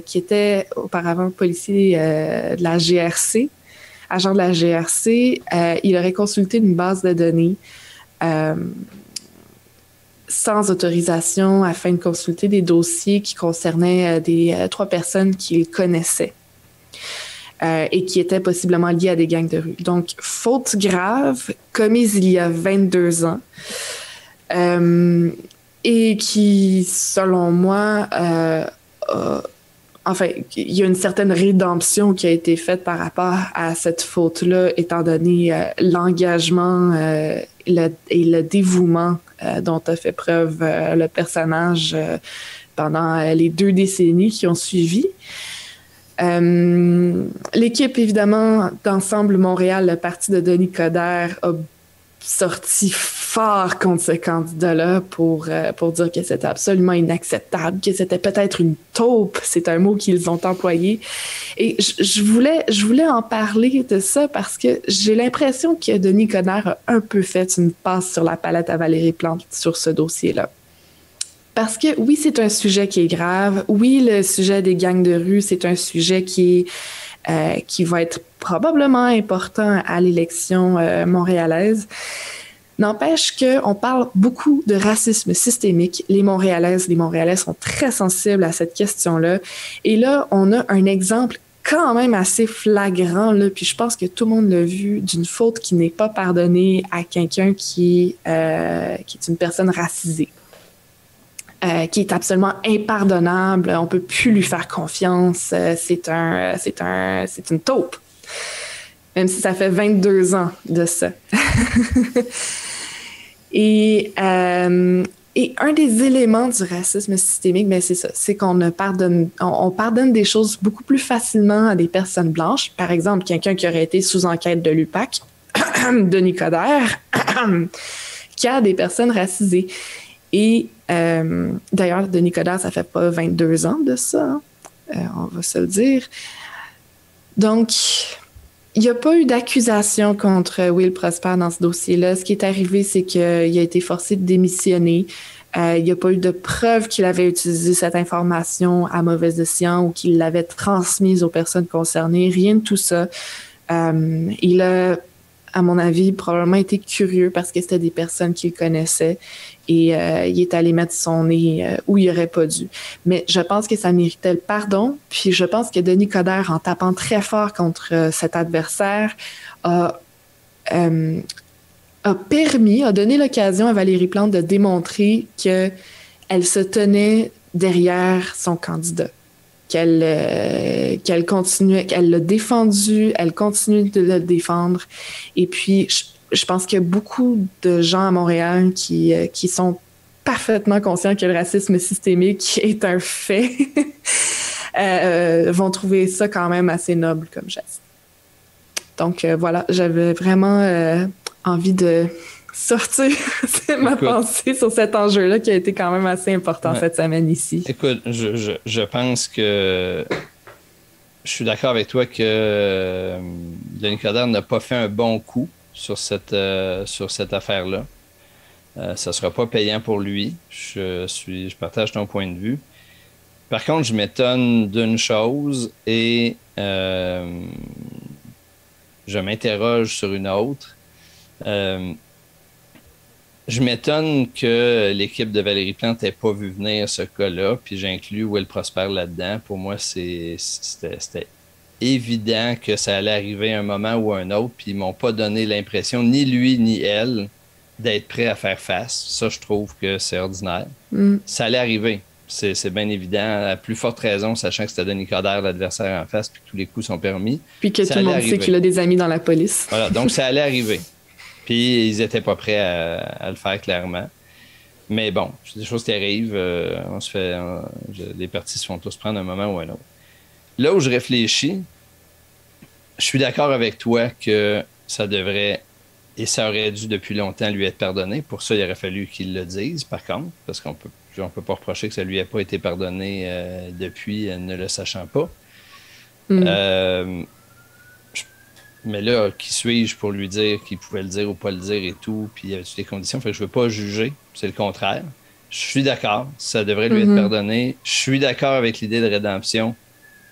qui était auparavant policier de la GRC, agent de la GRC. Il aurait consulté une base de données sans autorisation afin de consulter des dossiers qui concernaient des 3 personnes qu'il connaissait et qui étaient possiblement liées à des gangs de rue. Donc, faute grave, commise il y a 22 ans et qui, selon moi, enfin, il y a une certaine rédemption qui a été faite par rapport à cette faute-là, étant donné l'engagement et le dévouement dont a fait preuve le personnage pendant les 2 décennies qui ont suivi. L'équipe, évidemment, d'Ensemble Montréal, le parti de Denis Coderre, a sorti fort contre ce candidat-là pour dire que c'était absolument inacceptable, que c'était peut-être une taupe, c'est un mot qu'ils ont employé. Et je voulais en parler de ça parce que j'ai l'impression que Denis Coderre a un peu fait une passe sur la palette à Valérie Plante sur ce dossier-là. Parce que oui, c'est un sujet qui est grave. Oui, le sujet des gangs de rue, c'est un sujet qui va être probablement important à l'élection montréalaise. N'empêche qu'on parle beaucoup de racisme systémique. Les Montréalais sont très sensibles à cette question-là. Et là, on a un exemple quand même assez flagrant, là, puis je pense que tout le monde l'a vu, d'une faute qui n'est pas pardonnée à quelqu'un qui est une personne racisée. Qui est absolument impardonnable, on peut plus lui faire confiance, c'est une taupe. Même si ça fait 22 ans de ça. Et un des éléments du racisme systémique, ben c'est ça, c'est qu'on on pardonne des choses beaucoup plus facilement à des personnes blanches. Par exemple, quelqu'un qui aurait été sous enquête de l'UPAC, Denis Coderre, qu'à des personnes racisées. Et d'ailleurs, Denis Coderre, ça fait pas 22 ans de ça, hein? On va se le dire. Donc, il n'y a pas eu d'accusation contre Will Prosper dans ce dossier-là. Ce qui est arrivé, c'est qu'il a été forcé de démissionner. Il n'y a pas eu de preuve qu'il avait utilisé cette information à mauvais escient ou qu'il l'avait transmise aux personnes concernées. Rien de tout ça. Il a, à mon avis, probablement été curieux parce que c'était des personnes qu'il connaissait et il est allé mettre son nez où il n'aurait pas dû. Mais je pense que ça méritait le pardon. Puis je pense que Denis Coderre, en tapant très fort contre cet adversaire, a donné l'occasion à Valérie Plante de démontrer qu'elle se tenait derrière son candidat. Qu'elle continuait, qu'elle l'a défendu, elle continue de le défendre. Et puis, je pense qu'il y a beaucoup de gens à Montréal qui sont parfaitement conscients que le racisme systémique est un fait, vont trouver ça quand même assez noble comme geste. Donc voilà, j'avais vraiment envie de sortir ma pensée sur cet enjeu-là qui a été quand même assez important cette semaine ici. Écoute, je pense que je suis d'accord avec toi que Denis Coderre n'a pas fait un bon coup sur cette affaire-là. Ça ne sera pas payant pour lui. Je partage ton point de vue. Par contre, je m'étonne d'une chose et je m'interroge sur une autre. Je m'étonne que l'équipe de Valérie Plante n'ait pas vu venir ce cas-là, puis j'inclus Will Prosper là-dedans. Pour moi, c'était évident que ça allait arriver à un moment ou à un autre, puis ils m'ont pas donné l'impression, ni lui ni elle, d'être prêts à faire face. Ça, je trouve que c'est ordinaire. Ça allait arriver. C'est bien évident. À plus forte raison, sachant que c'était Denis Coderre, l'adversaire en face, puis que tous les coups sont permis. Puis que tout le monde sait qu'il a des amis dans la police. Voilà, donc ça allait arriver. Puis ils n'étaient pas prêts à le faire clairement. Mais bon, c'est des choses qui arrivent. Les partis se font tous prendre un moment ou un autre. Là où je réfléchis, je suis d'accord avec toi que ça devrait et ça aurait dû depuis longtemps lui être pardonné. Pour ça, il aurait fallu qu'il le dise, par contre, parce qu'on peut pas reprocher que ça lui ait pas été pardonné depuis, ne le sachant pas. Mais là, qui suis-je pour lui dire qu'il pouvait le dire ou pas le dire et tout, puis il y avait toutes les conditions. Fait que je veux pas juger, c'est le contraire. Je suis d'accord, ça devrait lui être pardonné. Je suis d'accord avec l'idée de rédemption,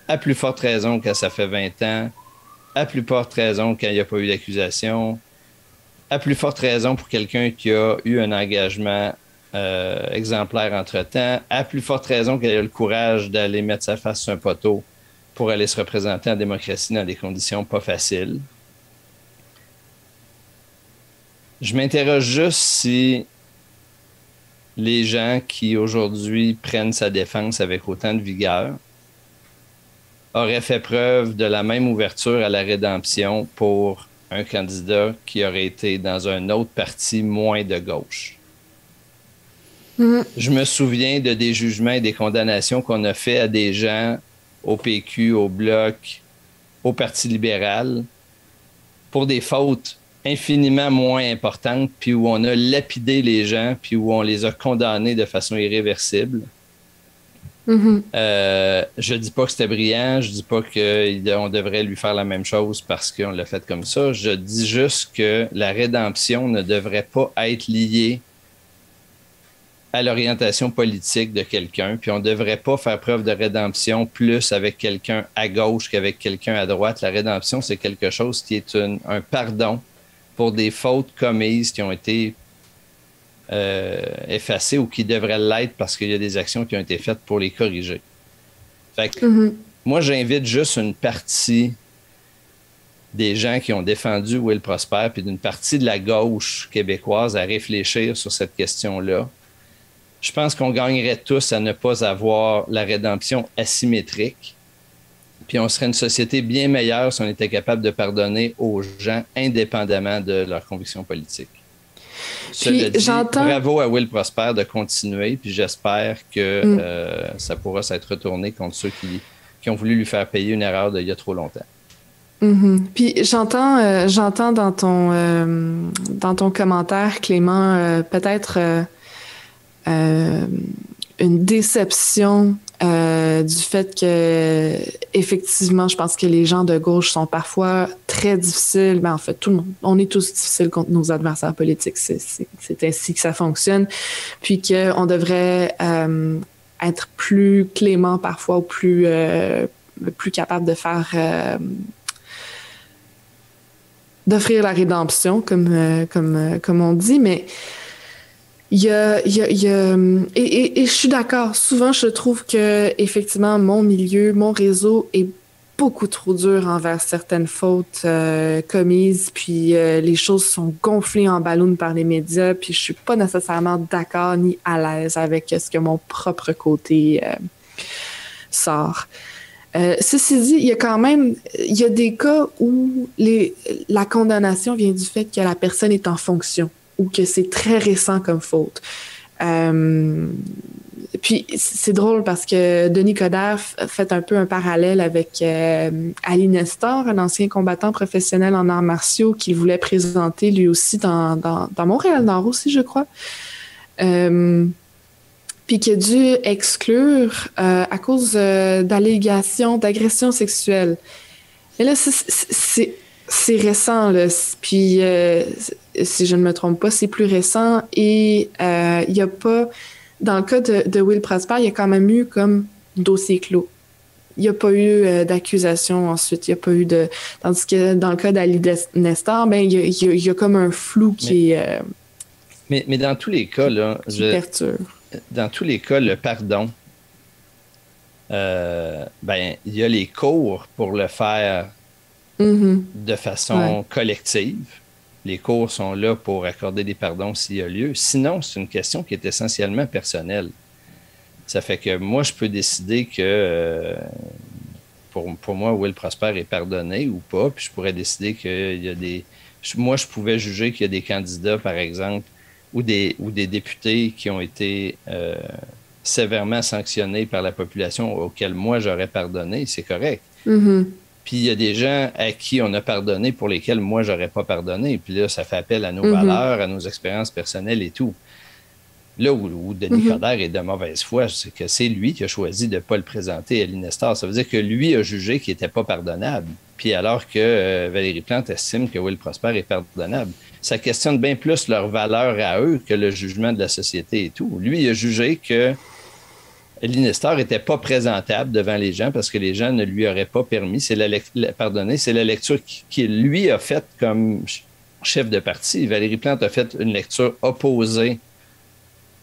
à plus forte raison quand ça fait 20 ans, à plus forte raison quand il n'y a pas eu d'accusation, à plus forte raison pour quelqu'un qui a eu un engagement exemplaire entre-temps, à plus forte raison qu'il a eu le courage d'aller mettre sa face sur un poteau pour aller se représenter en démocratie dans des conditions pas faciles. Je m'interroge juste si les gens qui aujourd'hui prennent sa défense avec autant de vigueur auraient fait preuve de la même ouverture à la rédemption pour un candidat qui aurait été dans un autre parti moins de gauche. Je me souviens de des jugements et des condamnations qu'on a fait à des gens au PQ, au Bloc, au Parti libéral, pour des fautes infiniment moins importantes, puis où on a lapidé les gens, puis où on les a condamnés de façon irréversible. Je dis pas que c'était brillant, je dis pas qu'on devrait lui faire la même chose parce qu'on l'a fait comme ça. Je dis juste que la rédemption ne devrait pas être liée à l'orientation politique de quelqu'un, puis on ne devrait pas faire preuve de rédemption plus avec quelqu'un à gauche qu'avec quelqu'un à droite. La rédemption, c'est quelque chose qui est un pardon pour des fautes commises qui ont été effacées ou qui devraient l'être parce qu'il y a des actions qui ont été faites pour les corriger. Fait que, moi, j'invite juste une partie des gens qui ont défendu Will Prosper, puis d'une partie de la gauche québécoise à réfléchir sur cette question-là. Je pense qu'on gagnerait tous à ne pas avoir la rédemption asymétrique. Puis on serait une société bien meilleure si on était capable de pardonner aux gens indépendamment de leurs convictions politiques. Cela dit, bravo à Will Prosper de continuer, puis j'espère que ça pourra s'être retourné contre ceux qui ont voulu lui faire payer une erreur d'il y a trop longtemps. Mm-hmm. Puis j'entends dans ton commentaire, Clément, peut-être une déception du fait que effectivement, je pense que les gens de gauche sont parfois très difficiles. Ben, en fait, tout le monde, on est tous difficiles contre nos adversaires politiques. C'est ainsi que ça fonctionne. Puis qu'on devrait être plus clément parfois ou plus capable de faire d'offrir la rédemption, comme on dit, mais il y a et je suis d'accord. Souvent, je trouve que effectivement, mon milieu, mon réseau est beaucoup trop dur envers certaines fautes commises, puis les choses sont gonflées en ballon par les médias, puis je suis pas nécessairement d'accord ni à l'aise avec ce que mon propre côté sort. Ceci dit, il y a des cas où la condamnation vient du fait que la personne est en fonction ou que c'est très récent comme faute. Puis c'est drôle parce que Denis Coderre fait un peu un parallèle avec Ali Nestor, un ancien combattant professionnel en arts martiaux qu'il voulait présenter lui aussi dans Montréal-Nord aussi, je crois. Puis qui a dû exclure à cause d'allégations d'agression sexuelle. Et là, c'est récent, là. Puis, si je ne me trompe pas, c'est plus récent. Et il n'y a pas... Dans le cas de Will Prosper, il y a quand même eu comme dossier clos. Il n'y a pas eu d'accusation ensuite. Il n'y a pas eu de... Tandis que dans le cas d'Ali Nestor, ben, il y a comme un flou qui est... Mais dans tous les cas, là... perturbe. Dans tous les cas, le pardon, ben, il y a les cours pour le faire de façon collective. Les cours sont là pour accorder des pardons s'il y a lieu. Sinon, c'est une question qui est essentiellement personnelle. Ça fait que moi, je peux décider que pour moi, Will Prosper est pardonné ou pas, puis je pourrais décider qu'il y a des... Moi, je pouvais juger qu'il y a des candidats, par exemple, ou des députés qui ont été sévèrement sanctionnés par la population auxquels moi j'aurais pardonné, c'est correct. Puis il y a des gens à qui on a pardonné pour lesquels moi j'aurais pas pardonné. Puis là, ça fait appel à nos valeurs, à nos expériences personnelles et tout. Là où Denis Coderre est de mauvaise foi, c'est que c'est lui qui a choisi de ne pas le présenter à l'Inestar. Ça veut dire que lui a jugé qu'il n'était pas pardonnable. Puis alors que Valérie Plante estime que Will Prosper est pardonnable. Ça questionne bien plus leur valeur à eux que le jugement de la société et tout. Lui, il a jugé que l'Inestar n'était pas présentable devant les gens parce que les gens ne lui auraient pas permis. C'est la lecture qu'il lui a faite comme chef de parti. Valérie Plante a fait une lecture opposée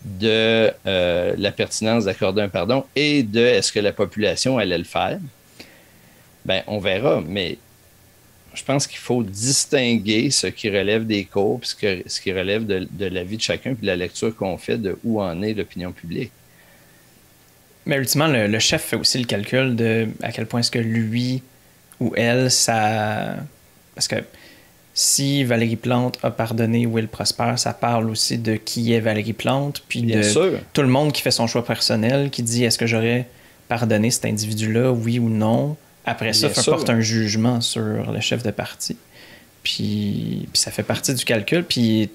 de la pertinence d'accorder un pardon et de est-ce que la population allait le faire. Ben, on verra, mais je pense qu'il faut distinguer ce qui relève des cours puis ce qui relève de la vie de chacun puis de la lecture qu'on fait de où en est l'opinion publique. Mais ultimement, le chef fait aussi le calcul de à quel point est-ce que lui ou elle, ça... Parce que si Valérie Plante a pardonné Will Prosper, ça parle aussi de qui est Valérie Plante, puis bien de sûr. Tout le monde qui fait son choix personnel, qui dit est-ce que j'aurais pardonné cet individu-là, oui ou non. Après ça, porte un jugement sur le chef de parti. Puis ça fait partie du calcul. Puis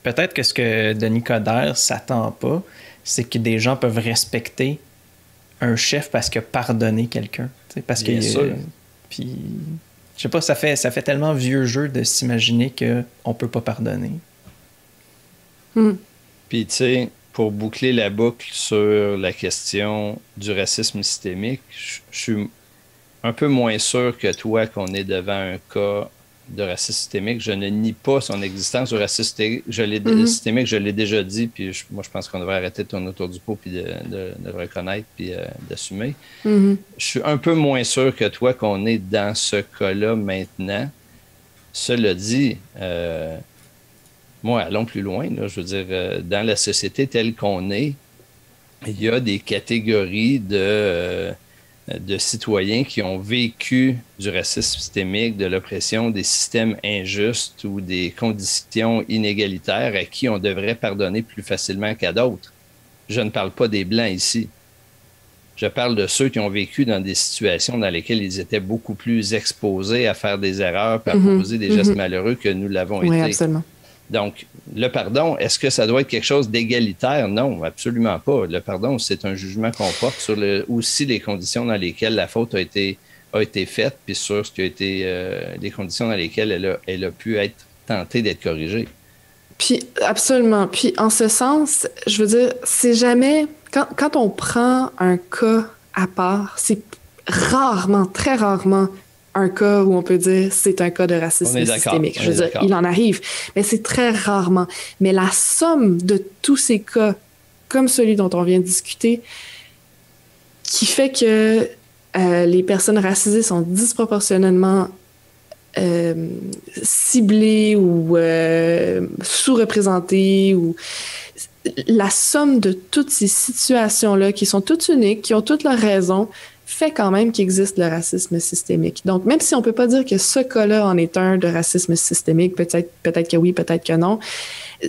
peut-être que ce que Denis Coderre s'attend pas, c'est que des gens peuvent respecter un chef parce qu'il a pardonné quelqu'un. Parce bien sûr. Puis je sais pas, ça fait tellement vieux jeu de s'imaginer qu'on peut pas pardonner. Puis tu sais, pour boucler la boucle sur la question du racisme systémique, je suis un peu moins sûr que toi qu'on est devant un cas de racisme systémique. Je ne nie pas son existence au racisme systémique. Systémique, je l'ai déjà dit, puis moi, je pense qu'on devrait arrêter de tourner autour du pot, puis de le reconnaître, puis d'assumer. Je suis un peu moins sûr que toi qu'on est dans ce cas-là maintenant. Cela dit, moi, allons plus loin, là, je veux dire, dans la société telle qu'on est, il y a des catégories de citoyens qui ont vécu du racisme systémique, de l'oppression, des systèmes injustes ou des conditions inégalitaires à qui on devrait pardonner plus facilement qu'à d'autres. Je ne parle pas des Blancs ici. Je parle de ceux qui ont vécu dans des situations dans lesquelles ils étaient beaucoup plus exposés à faire des erreurs, à poser des gestes malheureux que nous l'avons été. Oui, absolument. Donc, le pardon, est-ce que ça doit être quelque chose d'égalitaire? Non, absolument pas. Le pardon, c'est un jugement qu'on porte sur aussi les conditions dans lesquelles la faute a été faite, puis sur ce qui a été les conditions dans lesquelles elle a pu être tentée d'être corrigée. Puis, absolument. Puis, en ce sens, je veux dire, c'est jamais... Quand on prend un cas à part, c'est rarement, très rarement, un cas où on peut dire c'est un cas de racisme systémique. Je veux dire, il en arrive, mais c'est très rarement. Mais la somme de tous ces cas, comme celui dont on vient de discuter, qui fait que les personnes racisées sont disproportionnellement ciblées ou sous-représentées, ou la somme de toutes ces situations-là, qui sont toutes uniques, qui ont toutes leurs raisons, fait quand même qu'il existe le racisme systémique. Donc, même si on peut pas dire que ce cas-là en est un de racisme systémique, peut-être que oui, peut-être que non,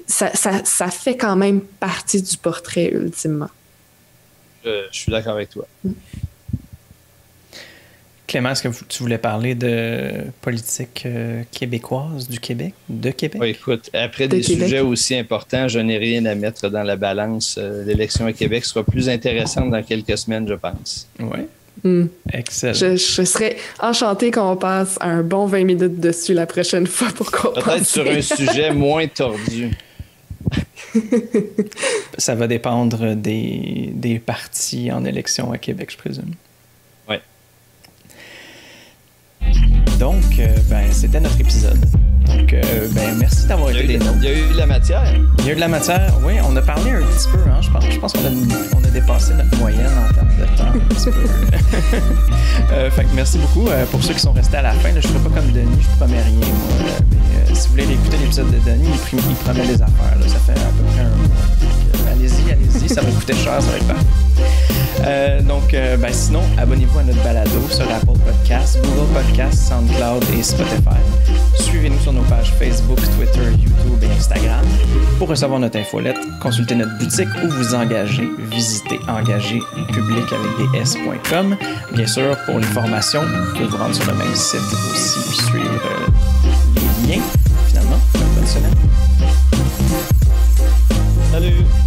ça fait quand même partie du portrait, ultimement. Je suis d'accord avec toi. Clément, est-ce que tu voulais parler de politique québécoise du Québec, de Québec? Oui, écoute, après des sujets aussi importants, je n'ai rien à mettre dans la balance. L'élection à Québec sera plus intéressante dans quelques semaines, je pense. Oui. Excellent. Je serais enchantée qu'on passe un bon 20 minutes dessus la prochaine fois pour qu'on peut-être sur un sujet moins tordu. Ça va dépendre des partis en élection à Québec, je présume. Oui. Donc, c'était notre épisode. Donc, merci d'avoir été des nôtres. Il y a eu de la matière. Il y a eu de la matière, oui. On a parlé un petit peu, hein, je pense qu'on a dépassé notre moyenne en termes de temps. Un petit peu. Fait que merci beaucoup pour ceux qui sont restés à la fin. Là, je ne ferai pas comme Denis, je ne promets rien. Moi, mais si vous voulez écouter l'épisode de Denis, il promet des affaires. Là, ça fait à peu près un mois. Allez-y, ça va coûter cher, ça va être parfait. Sinon, abonnez-vous à notre balado sur Apple Podcasts, Google Podcasts, SoundCloud et Spotify. Suivez-nous sur nos pages Facebook, Twitter, YouTube et Instagram. Pour recevoir notre infolette, consultez notre boutique ou vous engager. Visitez engagerpublic avec des s.com. Bien sûr, pour les formations, vous pouvez vous rendre sur le même site aussi puis suivre les liens. Finalement, bonne semaine. Salut!